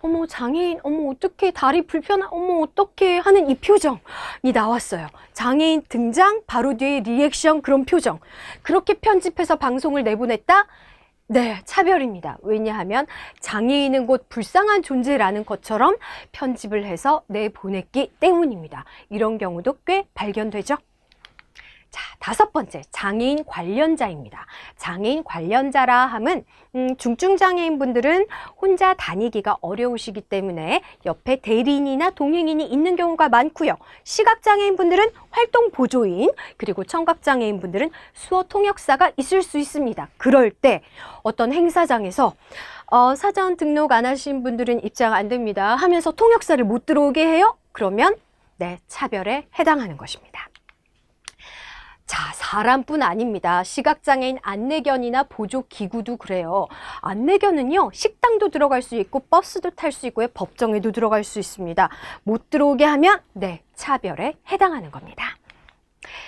S3: 어머 장애인, 어머 어떡해, 다리 불편한, 어머 어떡해 하는 이 표정이 나왔어요. 장애인 등장, 바로 뒤에 리액션, 그런 표정. 그렇게 편집해서 방송을 내보냈다? 네, 차별입니다. 왜냐하면 장애인은 곧 불쌍한 존재라는 것처럼 편집을 해서 내보냈기 때문입니다. 이런 경우도 꽤 발견되죠? 자, 다섯 번째, 장애인 관련자입니다. 장애인 관련자라 함은 중증 장애인분들은 혼자 다니기가 어려우시기 때문에 옆에 대리인이나 동행인이 있는 경우가 많고요. 시각장애인분들은 활동 보조인, 그리고 청각장애인분들은 수어 통역사가 있을 수 있습니다. 그럴 때 어떤 행사장에서 사전 등록 안 하신 분들은 입장 안 됩니다 하면서 통역사를 못 들어오게 해요? 그러면 네, 차별에 해당하는 것입니다. 자, 사람뿐 아닙니다. 시각장애인 안내견이나 보조기구도 그래요. 안내견은요, 식당도 들어갈 수 있고 버스도 탈 수 있고요, 법정에도 들어갈 수 있습니다. 못 들어오게 하면 네, 차별에 해당하는 겁니다.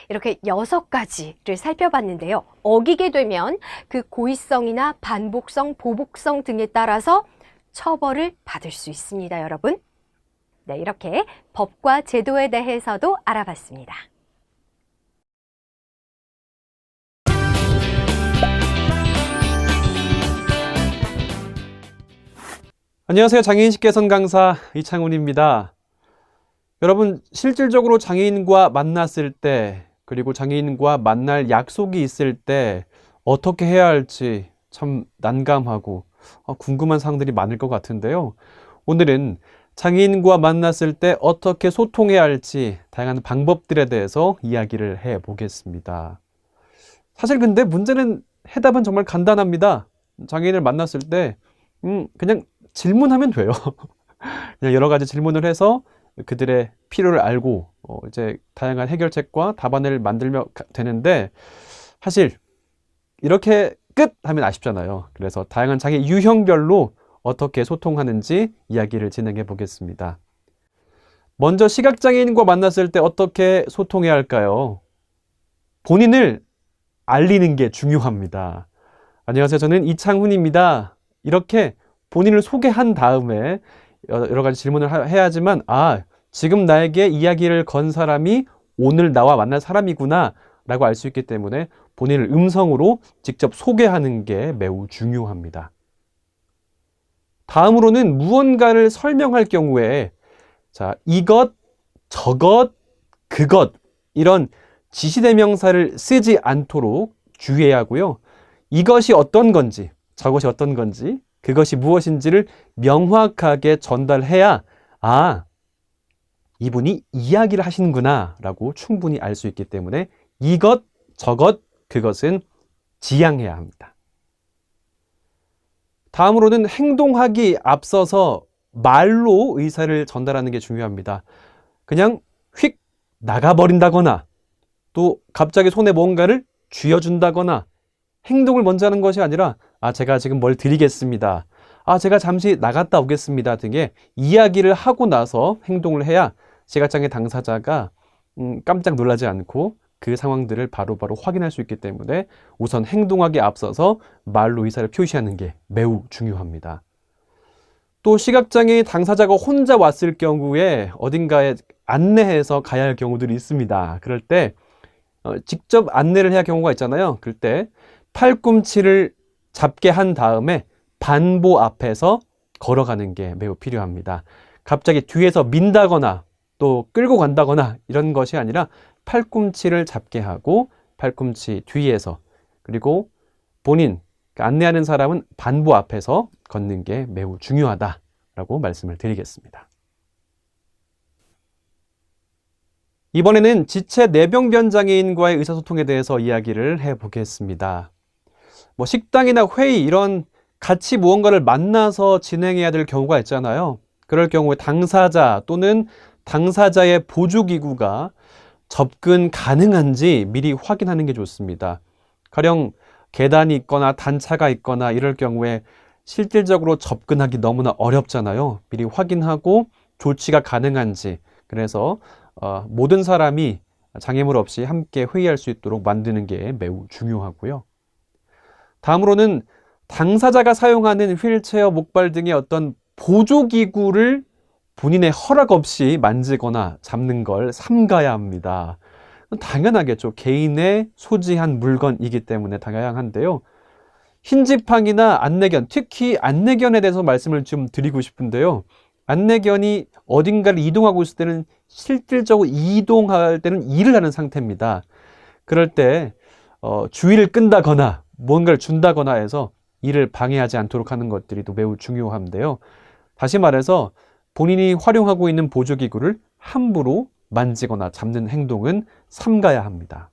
S3: 이렇게 6가지를 살펴봤는데요. 어기게 되면 그 고의성이나 반복성, 보복성 등에 따라서 처벌을 받을 수 있습니다, 여러분. 네, 이렇게 법과 제도에 대해서도 알아봤습니다.
S4: 안녕하세요. 장애인식 개선 강사 이창훈입니다. 여러분, 실질적으로 장애인과 만났을 때, 그리고 장애인과 만날 약속이 있을 때 어떻게 해야 할지 참 난감하고 궁금한 사항들이 많을 것 같은데요. 오늘은 장애인과 만났을 때 어떻게 소통해야 할지 다양한 방법들에 대해서 이야기를 해보겠습니다. 사실 근데 문제는 해답은 정말 간단합니다. 장애인을 만났을 때 그냥 질문하면 돼요. 그냥 여러 가지 질문을 해서 그들의 필요를 알고 이제 다양한 해결책과 답안을 만들면 되는데, 사실 이렇게 끝 하면 아쉽잖아요. 그래서 다양한 장애 유형별로 어떻게 소통하는지 이야기를 진행해 보겠습니다. 먼저 시각장애인과 만났을 때 어떻게 소통해야 할까요? 본인을 알리는 게 중요합니다. 안녕하세요. 저는 이창훈입니다. 이렇게 본인을 소개한 다음에 여러 가지 질문을 해야지만 지금 나에게 이야기를 건 사람이 오늘 나와 만날 사람이구나 라고 알 수 있기 때문에 본인을 음성으로 직접 소개하는 게 매우 중요합니다. 다음으로는 무언가를 설명할 경우에 이것, 저것, 그것 이런 지시대명사를 쓰지 않도록 주의해야 하고요. 이것이 어떤 건지, 저것이 어떤 건지, 그것이 무엇인지를 명확하게 전달해야 이분이 이야기를 하시는구나 라고 충분히 알 수 있기 때문에 이것, 저것, 그것은 지양해야 합니다. 다음으로는 행동하기 앞서서 말로 의사를 전달하는 게 중요합니다. 그냥 휙 나가버린다거나 또 갑자기 손에 뭔가를 쥐어준다거나 행동을 먼저 하는 것이 아니라 제가 지금 뭘 드리겠습니다. 제가 잠시 나갔다 오겠습니다 등의 이야기를 하고 나서 행동을 해야 시각장애 당사자가 깜짝 놀라지 않고 그 상황들을 바로바로 확인할 수 있기 때문에 우선 행동하기에 앞서서 말로 의사를 표시하는 게 매우 중요합니다. 또 시각장애 당사자가 혼자 왔을 경우에 어딘가에 안내해서 가야 할 경우들이 있습니다. 그럴 때 직접 안내를 해야 할 경우가 있잖아요. 그럴 때 팔꿈치를 잡게 한 다음에 반보 앞에서 걸어가는 게 매우 필요합니다. 갑자기 뒤에서 민다거나 또 끌고 간다거나 이런 것이 아니라 팔꿈치를 잡게 하고 팔꿈치 뒤에서, 그리고 본인, 안내하는 사람은 반보 앞에서 걷는 게 매우 중요하다라고 말씀을 드리겠습니다. 이번에는 지체 뇌병변 장애인과의 의사소통에 대해서 이야기를 해보겠습니다. 식당이나 회의 이런 같이 무언가를 만나서 진행해야 될 경우가 있잖아요. 그럴 경우에 당사자 또는 당사자의 보조기구가 접근 가능한지 미리 확인하는 게 좋습니다. 가령 계단이 있거나 단차가 있거나 이럴 경우에 실질적으로 접근하기 너무나 어렵잖아요. 미리 확인하고 조치가 가능한지. 그래서 모든 사람이 장애물 없이 함께 회의할 수 있도록 만드는 게 매우 중요하고요. 다음으로는 당사자가 사용하는 휠체어, 목발 등의 어떤 보조기구를 본인의 허락 없이 만지거나 잡는 걸 삼가야 합니다. 당연하겠죠. 개인의 소지한 물건이기 때문에 당연한데요. 흰지팡이나 안내견, 특히 안내견에 대해서 말씀을 좀 드리고 싶은데요. 안내견이 어딘가를 이동하고 있을 때는 실질적으로 이동할 때는 일을 하는 상태입니다. 그럴 때 주의를 끈다거나 뭔가를 준다거나 해서 일을 방해하지 않도록 하는 것들이 또 매우 중요한데요. 다시 말해서 본인이 활용하고 있는 보조기구를 함부로 만지거나 잡는 행동은 삼가야 합니다.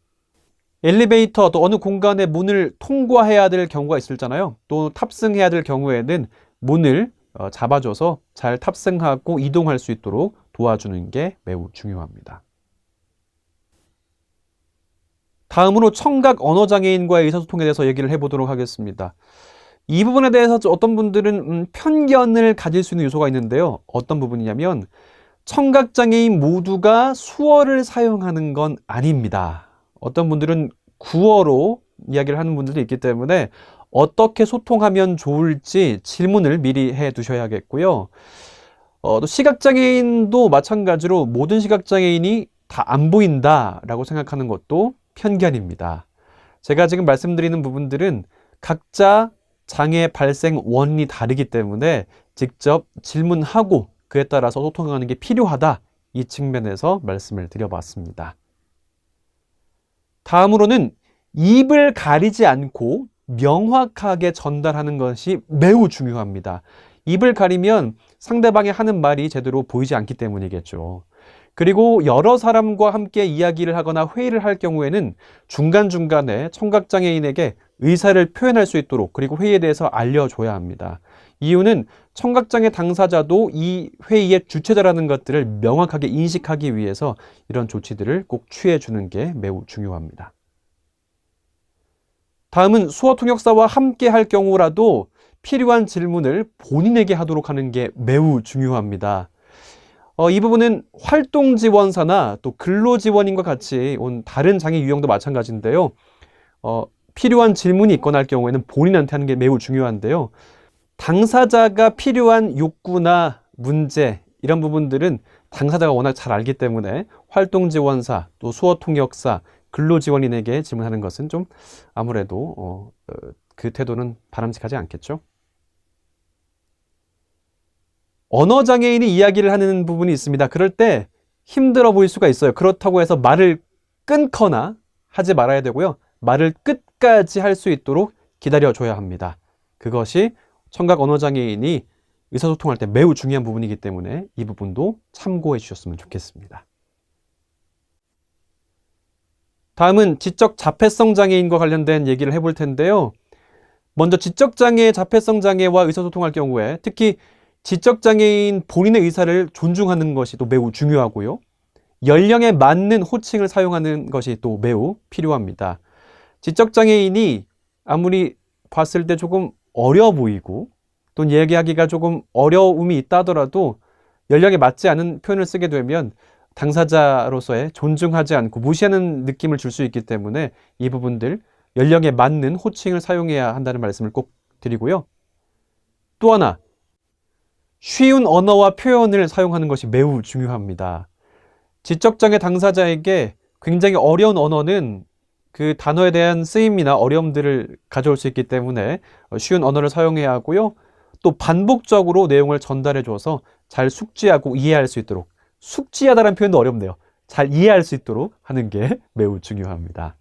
S4: 엘리베이터 또 어느 공간의 문을 통과해야 될 경우가 있을잖아요. 또 탑승해야 될 경우에는 문을 잡아줘서 잘 탑승하고 이동할 수 있도록 도와주는 게 매우 중요합니다. 다음으로 청각 언어장애인과의 의사소통에 대해서 얘기를 해보도록 하겠습니다. 이 부분에 대해서 어떤 분들은 편견을 가질 수 있는 요소가 있는데요. 어떤 부분이냐면 청각장애인 모두가 수어를 사용하는 건 아닙니다. 어떤 분들은 구어로 이야기를 하는 분들도 있기 때문에 어떻게 소통하면 좋을지 질문을 미리 해 두셔야겠고요. 또 시각장애인도 마찬가지로 모든 시각장애인이 다 안 보인다라고 생각하는 것도 편견입니다. 제가 지금 말씀드리는 부분들은 각자 장애 발생 원인이 다르기 때문에 직접 질문하고 그에 따라서 소통하는 게 필요하다. 이 측면에서 말씀을 드려봤습니다. 다음으로는 입을 가리지 않고 명확하게 전달하는 것이 매우 중요합니다. 입을 가리면 상대방이 하는 말이 제대로 보이지 않기 때문이겠죠. 그리고 여러 사람과 함께 이야기를 하거나 회의를 할 경우에는 중간중간에 청각장애인에게 의사를 표현할 수 있도록 그리고 회의에 대해서 알려줘야 합니다. 이유는 청각장애 당사자도 이 회의의 주체자라는 것들을 명확하게 인식하기 위해서 이런 조치들을 꼭 취해주는 게 매우 중요합니다. 다음은 수어통역사와 함께 할 경우라도 필요한 질문을 본인에게 하도록 하는 게 매우 중요합니다. 이 부분은 활동지원사나 또 근로지원인과 같이 온 다른 장애 유형도 마찬가지인데요. 필요한 질문이 있거나 할 경우에는 본인한테 하는 게 매우 중요한데요. 당사자가 필요한 욕구나 문제 이런 부분들은 당사자가 워낙 잘 알기 때문에 활동지원사, 또 수어통역사, 근로지원인에게 질문하는 것은 좀 아무래도 그 태도는 바람직하지 않겠죠. 언어장애인이 이야기를 하는 부분이 있습니다. 그럴 때 힘들어 보일 수가 있어요. 그렇다고 해서 말을 끊거나 하지 말아야 되고요. 말을 끝까지 할 수 있도록 기다려줘야 합니다. 그것이 청각 언어장애인이 의사소통할 때 매우 중요한 부분이기 때문에 이 부분도 참고해 주셨으면 좋겠습니다. 다음은 지적 자폐성 장애인과 관련된 얘기를 해볼 텐데요. 먼저 지적장애, 자폐성 장애와 의사소통할 경우에 특히 지적장애인 본인의 의사를 존중하는 것이 또 매우 중요하고요. 연령에 맞는 호칭을 사용하는 것이 또 매우 필요합니다. 지적장애인이 아무리 봤을 때 조금 어려 보이고 또 얘기하기가 조금 어려움이 있다 하더라도 연령에 맞지 않은 표현을 쓰게 되면 당사자로서의 존중하지 않고 무시하는 느낌을 줄 수 있기 때문에 이 부분들 연령에 맞는 호칭을 사용해야 한다는 말씀을 꼭 드리고요. 또 하나, 쉬운 언어와 표현을 사용하는 것이 매우 중요합니다. 지적장애 당사자에게 굉장히 어려운 언어는 그 단어에 대한 쓰임이나 어려움들을 가져올 수 있기 때문에 쉬운 언어를 사용해야 하고요. 또 반복적으로 내용을 전달해줘서 잘 숙지하고 이해할 수 있도록, 숙지하다라는 표현도 어렵네요. 잘 이해할 수 있도록 하는 게 매우 중요합니다.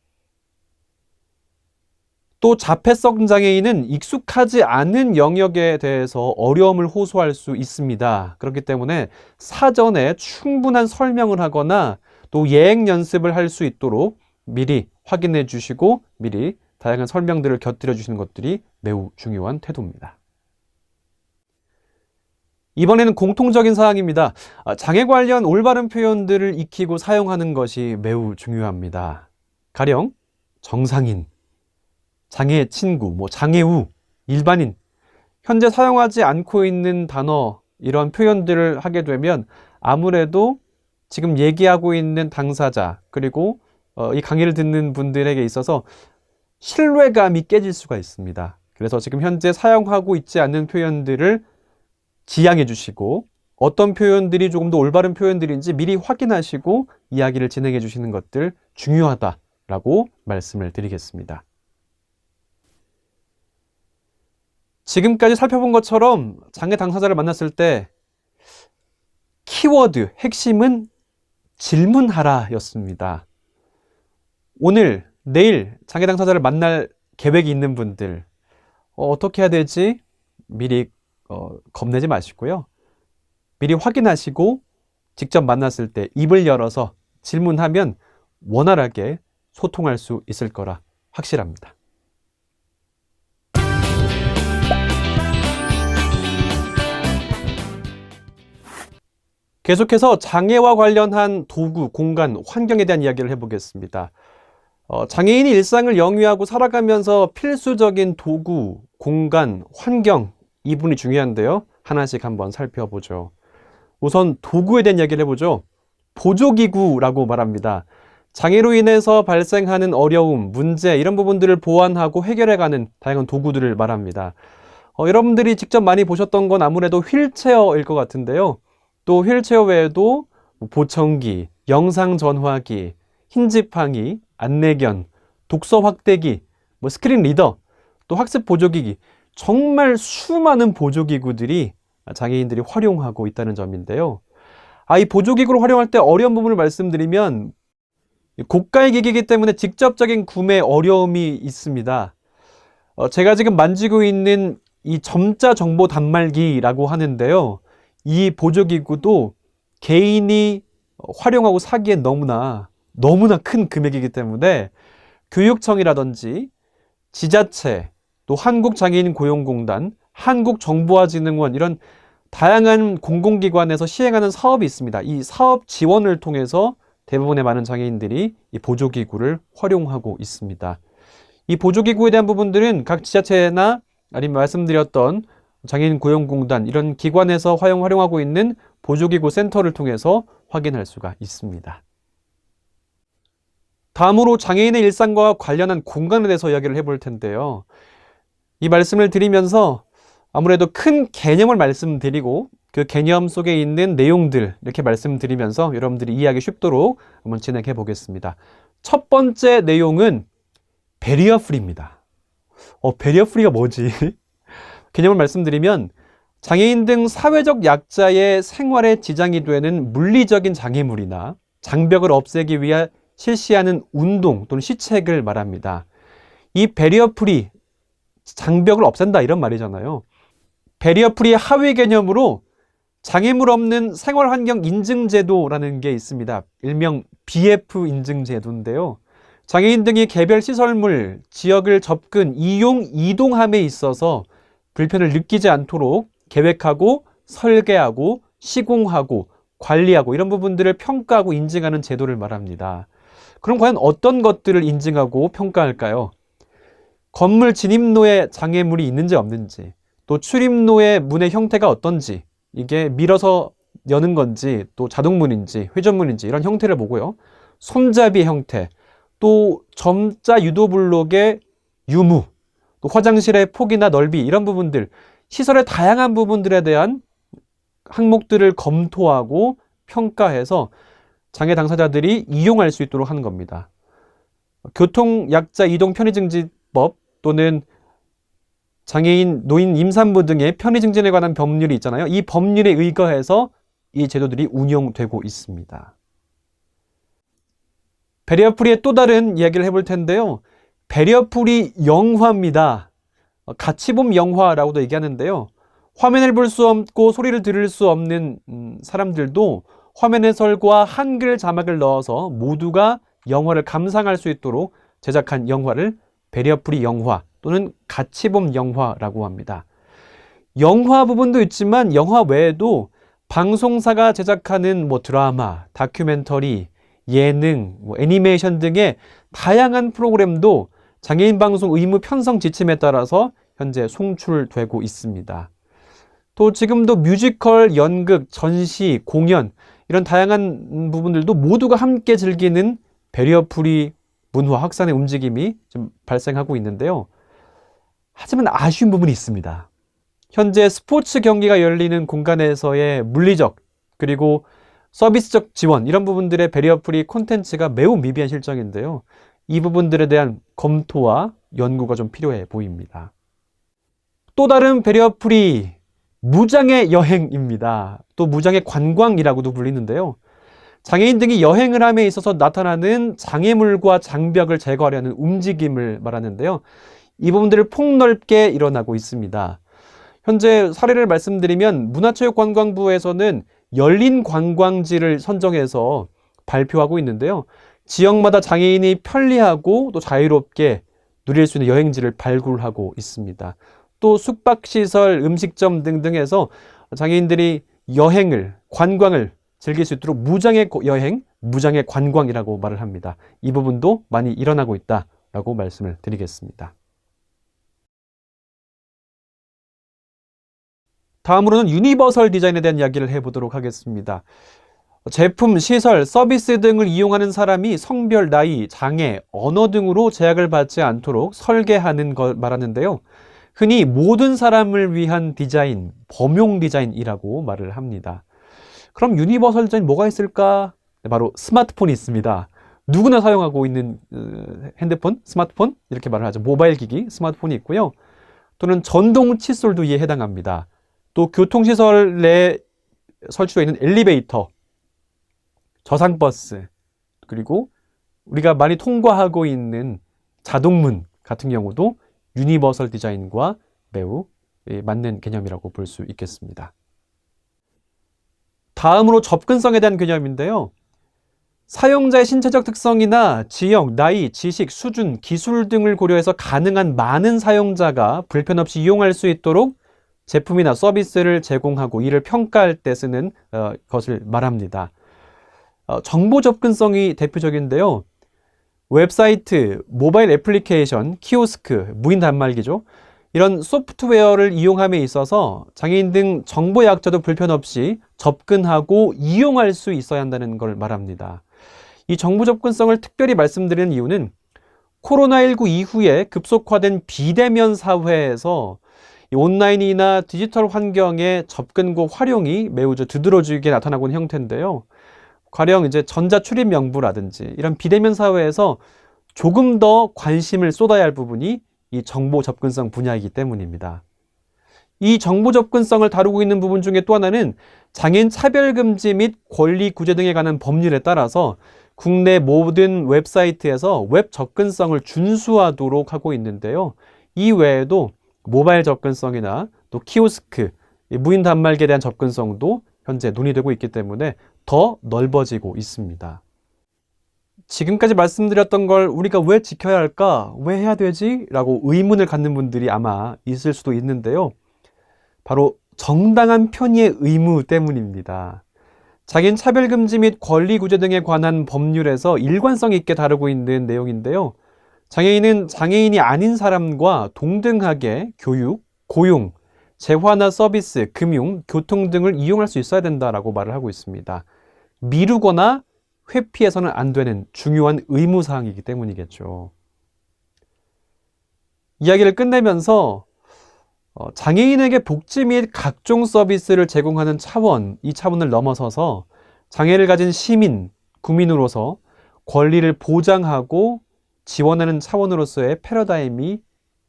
S4: 또 자폐성 장애인은 익숙하지 않은 영역에 대해서 어려움을 호소할 수 있습니다. 그렇기 때문에 사전에 충분한 설명을 하거나 또 예행 연습을 할 수 있도록 미리 확인해 주시고 미리 다양한 설명들을 곁들여 주시는 것들이 매우 중요한 태도입니다. 이번에는 공통적인 사항입니다. 장애 관련 올바른 표현들을 익히고 사용하는 것이 매우 중요합니다. 가령 정상인, 장애 친구, 장애우, 일반인, 현재 사용하지 않고 있는 단어, 이런 표현들을 하게 되면 아무래도 지금 얘기하고 있는 당사자, 그리고 이 강의를 듣는 분들에게 있어서 신뢰감이 깨질 수가 있습니다. 그래서 지금 현재 사용하고 있지 않는 표현들을 지양해 주시고, 어떤 표현들이 조금 더 올바른 표현들인지 미리 확인하시고 이야기를 진행해 주시는 것들 중요하다라고 말씀을 드리겠습니다. 지금까지 살펴본 것처럼 장애 당사자를 만났을 때 키워드, 핵심은 질문하라 였습니다. 오늘, 내일 장애 당사자를 만날 계획이 있는 분들, 어떻게 해야 될지 미리 겁내지 마시고요. 미리 확인하시고 직접 만났을 때 입을 열어서 질문하면 원활하게 소통할 수 있을 거라 확실합니다. 계속해서 장애와 관련한 도구, 공간, 환경에 대한 이야기를 해보겠습니다. 장애인이 일상을 영위하고 살아가면서 필수적인 도구, 공간, 환경, 이분이 중요한데요. 하나씩 한번 살펴보죠. 우선 도구에 대한 이야기를 해보죠. 보조기구라고 말합니다. 장애로 인해서 발생하는 어려움, 문제, 이런 부분들을 보완하고 해결해가는 다양한 도구들을 말합니다. 여러분들이 직접 많이 보셨던 건 아무래도 휠체어일 것 같은데요. 또 휠체어 외에도 보청기, 영상전화기, 흰지팡이, 안내견, 독서 확대기, 스크린 리더, 또 학습 보조기기, 정말 수많은 보조기구들이 장애인들이 활용하고 있다는 점인데요. 이 보조기구를 활용할 때 어려운 부분을 말씀드리면 고가의 기기이기 때문에 직접적인 구매 어려움이 있습니다. 제가 지금 만지고 있는 이 점자 정보 단말기라고 하는데요. 이 보조기구도 개인이 활용하고 사기엔 너무나 큰 금액이기 때문에 교육청이라든지 지자체, 또 한국장애인고용공단, 한국정보화진흥원, 이런 다양한 공공기관에서 시행하는 사업이 있습니다. 이 사업 지원을 통해서 대부분의 많은 장애인들이 이 보조기구를 활용하고 있습니다. 이 보조기구에 대한 부분들은 각 지자체나 아니면 말씀드렸던 장애인고용공단, 이런 기관에서 활용하고 있는 보조기구 센터를 통해서 확인할 수가 있습니다. 다음으로 장애인의 일상과 관련한 공간에 대해서 이야기를 해볼 텐데요. 이 말씀을 드리면서 아무래도 큰 개념을 말씀드리고 그 개념 속에 있는 내용들 이렇게 말씀드리면서 여러분들이 이해하기 쉽도록 한번 진행해 보겠습니다. 첫 번째 내용은 베리어 프리입니다. 베리어 프리가 뭐지? 개념을 말씀드리면 장애인 등 사회적 약자의 생활에 지장이 되는 물리적인 장애물이나 장벽을 없애기 위해 실시하는 운동 또는 시책을 말합니다. 이 베리어 프리, 장벽을 없앤다 이런 말이잖아요. 베리어 프리 하위 개념으로 장애물 없는 생활환경 인증제도라는 게 있습니다. 일명 BF 인증제도인데요. 장애인 등이 개별 시설물, 지역을 접근, 이동함에 있어서 불편을 느끼지 않도록 계획하고 설계하고 시공하고 관리하고 이런 부분들을 평가하고 인증하는 제도를 말합니다. 그럼 과연 어떤 것들을 인증하고 평가할까요? 건물 진입로에 장애물이 있는지 없는지, 또 출입로의 문의 형태가 어떤지, 이게 밀어서 여는 건지, 또 자동문인지, 회전문인지 이런 형태를 보고요. 손잡이의 형태, 또 점자 유도블록의 유무, 또 화장실의 폭이나 넓이 이런 부분들, 시설의 다양한 부분들에 대한 항목들을 검토하고 평가해서 장애 당사자들이 이용할 수 있도록 하는 겁니다. 교통약자 이동 편의증진법 또는 장애인, 노인, 임산부 등의 편의증진에 관한 법률이 있잖아요. 이 법률에 의거해서 이 제도들이 운용되고 있습니다. 베리어 프리의 또 다른 이야기를 해볼 텐데요. 베리어 프리 영화입니다. 가치봄 영화라고도 얘기하는데요. 화면을 볼 수 없고 소리를 들을 수 없는 사람들도 화면 해설과 한글 자막을 넣어서 모두가 영화를 감상할 수 있도록 제작한 영화를 베리어 프리 영화 또는 가치봄 영화라고 합니다. 영화 부분도 있지만 영화 외에도 방송사가 제작하는 드라마, 다큐멘터리, 예능, 애니메이션 등의 다양한 프로그램도 장애인 방송 의무 편성 지침에 따라서 현재 송출되고 있습니다. 또 지금도 뮤지컬, 연극, 전시, 공연 이런 다양한 부분들도 모두가 함께 즐기는 배리어프리 문화 확산의 움직임이 좀 발생하고 있는데요. 하지만 아쉬운 부분이 있습니다. 현재 스포츠 경기가 열리는 공간에서의 물리적 그리고 서비스적 지원 이런 부분들의 배리어프리 콘텐츠가 매우 미비한 실정인데요. 이 부분들에 대한 검토와 연구가 좀 필요해 보입니다. 또 다른 배리어프리 무장의 여행입니다. 또 무장의 관광이라고도 불리는데요. 장애인 등이 여행을 함에 있어서 나타나는 장애물과 장벽을 제거하려는 움직임을 말하는데요. 이 부분들을 폭넓게 일어나고 있습니다. 현재 사례를 말씀드리면 문화체육관광부에서는 열린 관광지를 선정해서 발표하고 있는데요. 지역마다 장애인이 편리하고 또 자유롭게 누릴 수 있는 여행지를 발굴하고 있습니다. 또 숙박시설, 음식점 등등에서 장애인들이 여행을, 관광을 즐길 수 있도록 무장의 여행, 무장의 관광이라고 말을 합니다. 이 부분도 많이 일어나고 있다라고 말씀을 드리겠습니다. 다음으로는 유니버설 디자인에 대한 이야기를 해보도록 하겠습니다. 제품, 시설, 서비스 등을 이용하는 사람이 성별, 나이, 장애, 언어 등으로 제약을 받지 않도록 설계하는 걸 말하는데요. 흔히 모든 사람을 위한 디자인, 범용 디자인이라고 말을 합니다. 그럼 유니버설 디자인 뭐가 있을까? 바로 스마트폰이 있습니다. 누구나 사용하고 있는 핸드폰, 스마트폰 이렇게 말을 하죠. 모바일 기기, 스마트폰이 있고요. 또는 전동 칫솔도 이에 해당합니다. 또 교통시설 내에 설치되어 있는 엘리베이터, 저상버스, 그리고 우리가 많이 통과하고 있는 자동문 같은 경우도 유니버설 디자인과 매우 맞는 개념이라고 볼 수 있겠습니다. 다음으로 접근성에 대한 개념인데요. 사용자의 신체적 특성이나 지역, 나이, 지식, 수준, 기술 등을 고려해서 가능한 많은 사용자가 불편 없이 이용할 수 있도록 제품이나 서비스를 제공하고 이를 평가할 때 쓰는 것을 말합니다. 정보 접근성이 대표적인데요. 웹사이트, 모바일 애플리케이션, 키오스크, 무인 단말기죠. 이런 소프트웨어를 이용함에 있어서 장애인 등 정보 약자도 불편 없이 접근하고 이용할 수 있어야 한다는 걸 말합니다. 이 정보 접근성을 특별히 말씀드리는 이유는 코로나19 이후에 급속화된 비대면 사회에서 온라인이나 디지털 환경의 접근과 활용이 매우 두드러지게 나타나고 있는 형태인데요. 가령 이제 전자출입 명부라든지 이런 비대면 사회에서 조금 더 관심을 쏟아야 할 부분이 이 정보 접근성 분야이기 때문입니다. 이 정보 접근성을 다루고 있는 부분 중에 또 하나는 장애인 차별금지 및 권리 구제 등에 관한 법률에 따라서 국내 모든 웹사이트에서 웹 접근성을 준수하도록 하고 있는데요. 이 외에도 모바일 접근성이나 또 키오스크, 무인 단말기에 대한 접근성도 현재 논의되고 있기 때문에 더 넓어지고 있습니다. 지금까지 말씀드렸던 걸 우리가 왜 지켜야 할까? 왜 해야 되지? 라고 의문을 갖는 분들이 아마 있을 수도 있는데요. 바로 정당한 편의의 의무 때문입니다. 장애인 차별금지 및 권리구제 등에 관한 법률에서 일관성 있게 다루고 있는 내용인데요. 장애인은 장애인이 아닌 사람과 동등하게 교육, 고용, 재화나 서비스, 금융, 교통 등을 이용할 수 있어야 된다라고 말을 하고 있습니다. 미루거나 회피해서는 안 되는 중요한 의무사항이기 때문이겠죠. 이야기를 끝내면서 장애인에게 복지 및 각종 서비스를 제공하는 차원, 이 차원을 넘어서서 장애를 가진 시민, 국민으로서 권리를 보장하고 지원하는 차원으로서의 패러다임이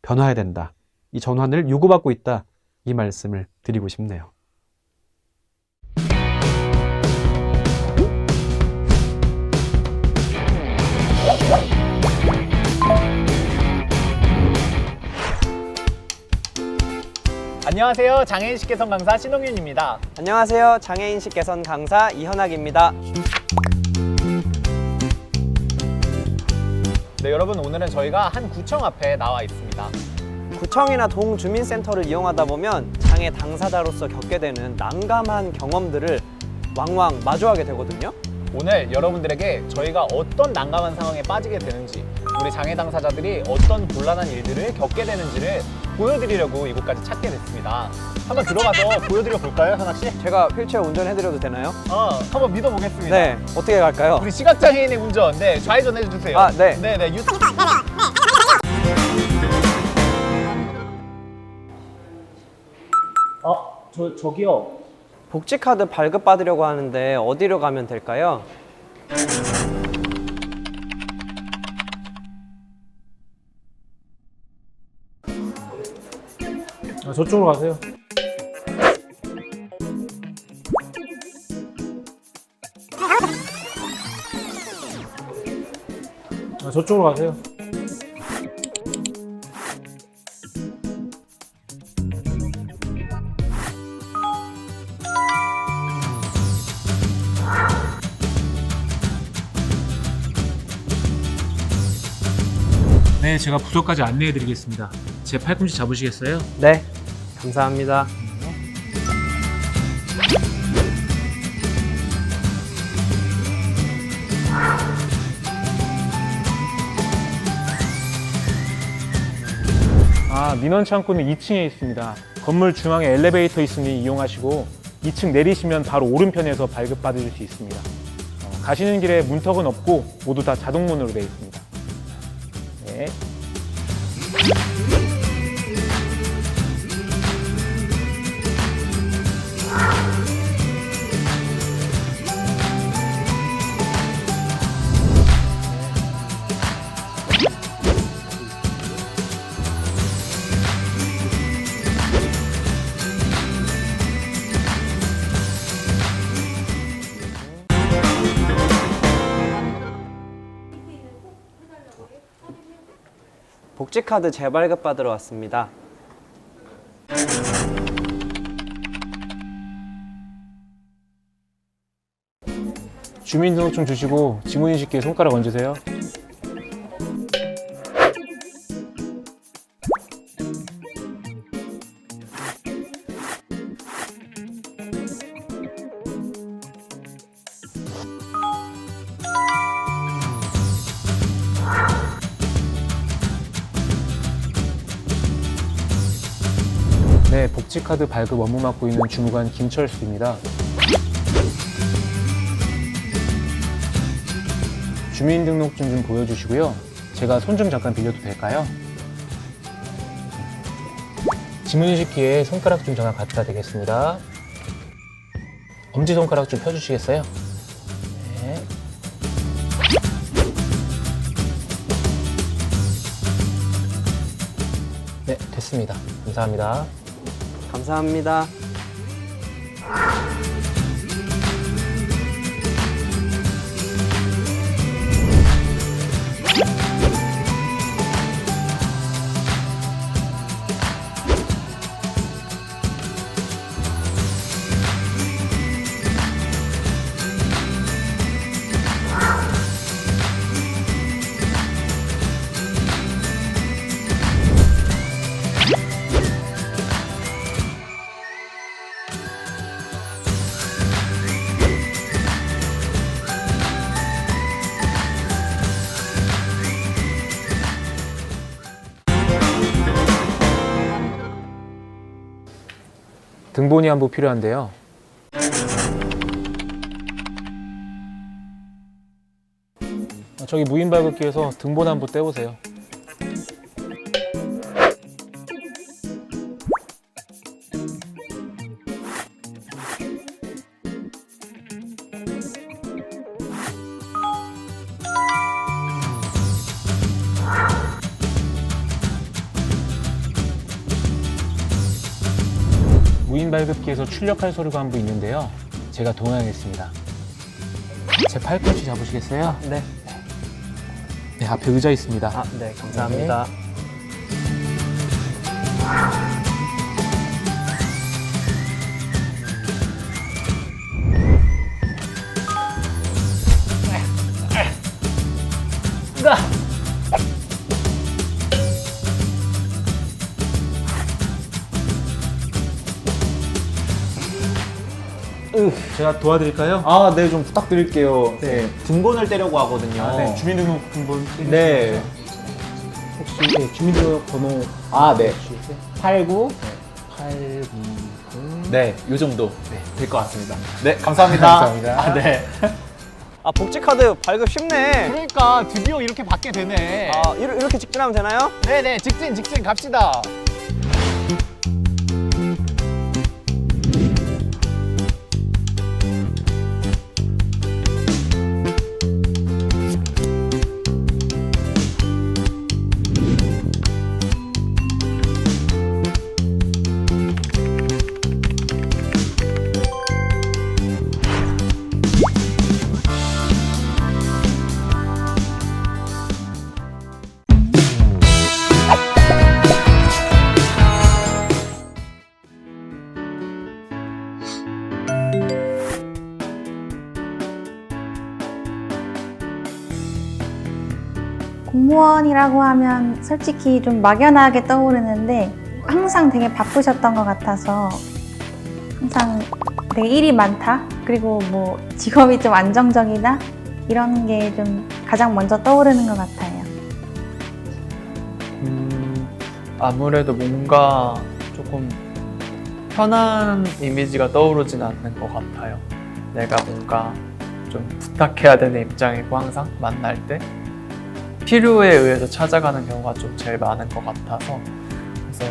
S4: 변화해야 된다. 이 전환을 요구받고 있다. 이 말씀을 드리고 싶네요.
S1: 안녕하세요. 장애인식 개선 강사 신홍윤입니다.
S2: 안녕하세요. 장애인식 개선 강사 이현학입니다.
S1: 네, 여러분 오늘은 저희가 한 구청 앞에 나와 있습니다.
S2: 구청이나 동주민센터를 이용하다 보면 장애 당사자로서 겪게 되는 난감한 경험들을 왕왕 마주하게 되거든요.
S1: 오늘 여러분들에게 저희가 어떤 난감한 상황에 빠지게 되는지, 우리 장애 당사자들이 어떤 곤란한 일들을 겪게 되는지를
S5: 보여드리려고 이곳까지 찾게 됐습니다. 한번 들어가서 보여드려 볼까요, 현학 씨?
S2: 제가 휠체어 운전해드려도 되나요?
S5: 한번 믿어보겠습니다.
S2: 네, 어떻게 갈까요?
S5: 우리 시각장애인의 운전, 네, 좌회전 해주세요.
S2: 아, 네.
S5: 네네.
S1: 저기요.
S2: 복지카드 발급받으려고 하는데 어디로 가면 될까요?
S1: 저쪽으로 가세요. 저쪽으로 가세요.
S6: 네, 제가 부서까지 안내해 드리겠습니다. 제 팔꿈치 잡으시겠어요?
S2: 네, 감사합니다.
S6: 민원 창구는 2층에 있습니다. 건물 중앙에 엘리베이터 있으니 이용하시고 2층 내리시면 바로 오른편에서 발급받으실 수 있습니다. 가시는 길에 문턱은 없고 모두 다 자동문으로 되어 있습니다. 네.
S2: 복지카드 재발급 받으러 왔습니다.
S6: 주민등록증 주시고 지문인식기에 손가락 얹으세요. 네, 복지카드 발급 업무 맡고 있는 주무관 김철수입니다. 주민등록증 좀 보여주시고요. 제가 손 좀 잠깐 빌려도 될까요? 지문인식기에 손가락 좀 잠깐 갖다 대겠습니다. 엄지손가락 좀 펴주시겠어요? 네. 네, 됐습니다. 감사합니다.
S2: 감사합니다.
S6: 등본이 한 부 필요한데요. 저기 무인발급기에서 등본 한 부 떼오세요. 무인 발급기에서 출력할 서류가 한 부 있는데요. 제가 동행하겠습니다. 제 팔꿈치 잡으시겠어요?
S2: 네.
S6: 네, 앞에 의자 있습니다.
S2: 아, 네, 감사합니다.
S6: 제가 도와드릴까요?
S1: 아, 네, 좀 부탁드릴게요. 네. 등본을 떼려고 하거든요.
S6: 네, 주민등록 등본.
S1: 네.
S6: 혹시 주민등록번호
S1: 아, 네.
S6: 주시겠어요?
S1: 89.
S6: 820.
S1: 네, 요 정도 될 것 같습니다. 네, 감사합니다.
S6: 감사합니다.
S1: 아, 네.
S2: 아, 복지카드 발급 쉽네.
S1: 그러니까 드디어 이렇게 받게 되네.
S2: 아, 이렇게 직진하면 되나요?
S1: 네네, 직진 갑시다.
S7: 공무원이라고 하면 솔직히 좀 막연하게 떠오르는데 항상 되게 바쁘셨던 것 같아서 항상 되게 일이 많다? 그리고 뭐 직업이 좀 안정적이다? 이런 게 좀 가장 먼저 떠오르는 것 같아요.
S8: 아무래도 뭔가 조금 편한 이미지가 떠오르진 않는 것 같아요. 내가 뭔가 좀 부탁해야 되는 입장이고 항상 만날 때 필요에 의해서 찾아가는 경우가 좀 제일 많은 것 같아서 그래서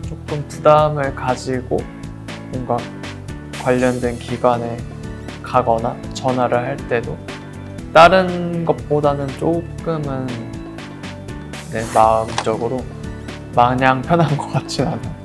S8: 조금 부담을 가지고 뭔가 관련된 기관에 가거나 전화를 할 때도 다른 것보다는 조금은 내 마음적으로 마냥 편한 것 같진 않아요.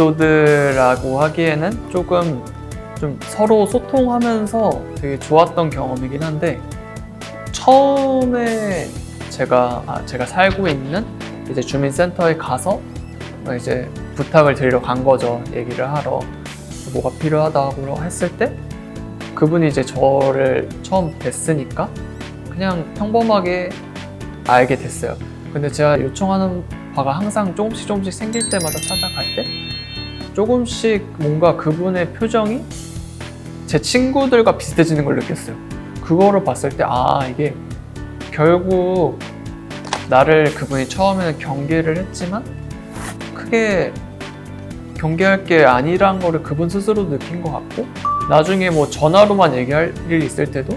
S8: 에피소드라고 하기에는 조금 좀 서로 소통하면서 되게 좋았던 경험이긴 한데 처음에 제가 살고 있는 이제 주민센터에 가서 이제 부탁을 드리러 간 거죠. 얘기를 하러 뭐가 필요하다고 했을 때 그분이 이제 저를 처음 뵀으니까 그냥 평범하게 알게 됐어요. 근데 제가 요청하는 바가 항상 조금씩 생길 때마다 찾아갈 때 조금씩 뭔가 그분의 표정이 제 친구들과 비슷해지는 걸 느꼈어요. 그거를 봤을 때 아 이게 결국 나를 그분이 처음에는 경계를 했지만 크게 경계할 게 아니란 거를 그분 스스로 느낀 것 같고 나중에 뭐 전화로만 얘기할 일이 있을 때도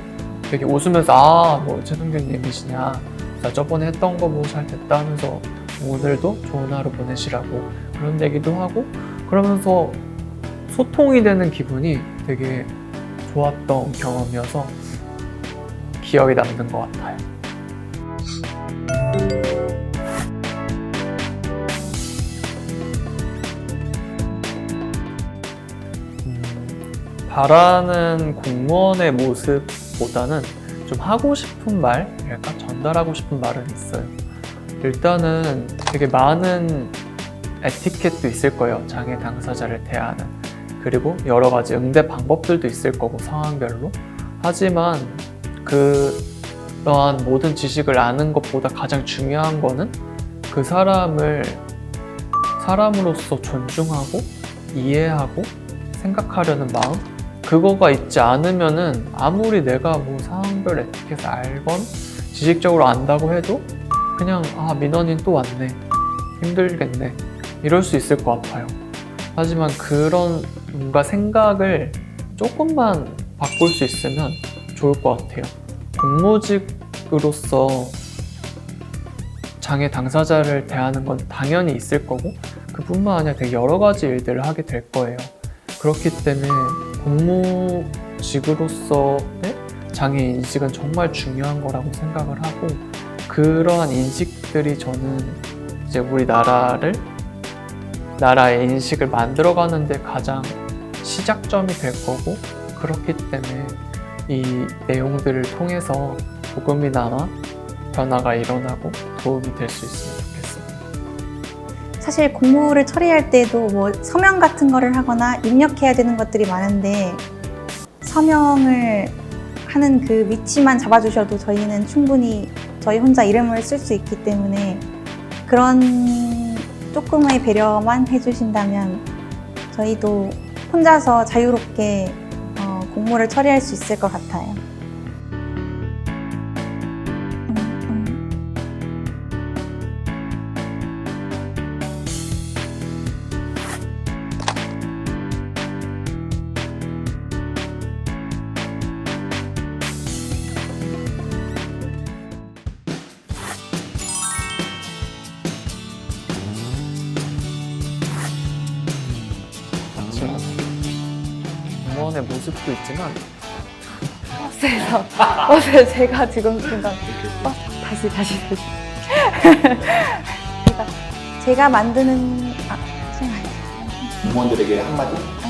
S8: 되게 웃으면서 아 뭐 최동균님이시냐 나 저번에 했던 거 뭐 잘 됐다 하면서 오늘도 좋은 하루 보내시라고 그런 얘기도 하고 그러면서 소통이 되는 기분이 되게 좋았던 경험이어서 기억에 남는 것 같아요. 바라는 공무원의 모습보다는 좀 좀 하고 싶은 말이랄까? 전달하고 싶은 말은 있어요. 일단은 되게 많은 에티켓도 있을 거예요. 장애 당사자를 대하는. 그리고 여러 가지 응대 방법들도 있을 거고, 상황별로. 하지만 그러한 모든 지식을 아는 것보다 가장 중요한 거는 그 사람을 사람으로서 존중하고 이해하고 생각하려는 마음? 그거가 있지 않으면은 아무리 내가 뭐 상황별 에티켓을 알건 지식적으로 안다고 해도 그냥 민원인 또 왔네, 힘들겠네, 이럴 수 있을 것 같아요. 하지만 그런 뭔가 생각을 조금만 바꿀 수 있으면 좋을 것 같아요. 공무직으로서 장애 당사자를 대하는 건 당연히 있을 거고, 그뿐만 아니라 되게 여러 가지 일들을 하게 될 거예요. 그렇기 때문에 공무직으로서의 장애 인식은 정말 중요한 거라고 생각을 하고, 그러한 인식들이 저는 이제 우리 나라의 인식을 만들어가는데 가장 시작점이 될 거고, 그렇기 때문에 이 내용들을 통해서 조금이나마 변화가 일어나고 도움이 될 수 있으면 좋겠습니다.
S7: 사실 공무를 처리할 때도 뭐 서명 같은 거를 하거나 입력해야 되는 것들이 많은데, 서명을 하는 그 위치만 잡아주셔도 저희는 충분히 저희 혼자 이름을 쓸 수 있기 때문에, 그런 조금의 배려만 해주신다면 저희도 혼자서 자유롭게 공모를 처리할 수 있을 것 같아요.
S8: 공무원의 모습도 있지만
S7: 버스에서 제가 지금 순간 다시 제가 만드는
S1: 공무원들에게 한마디.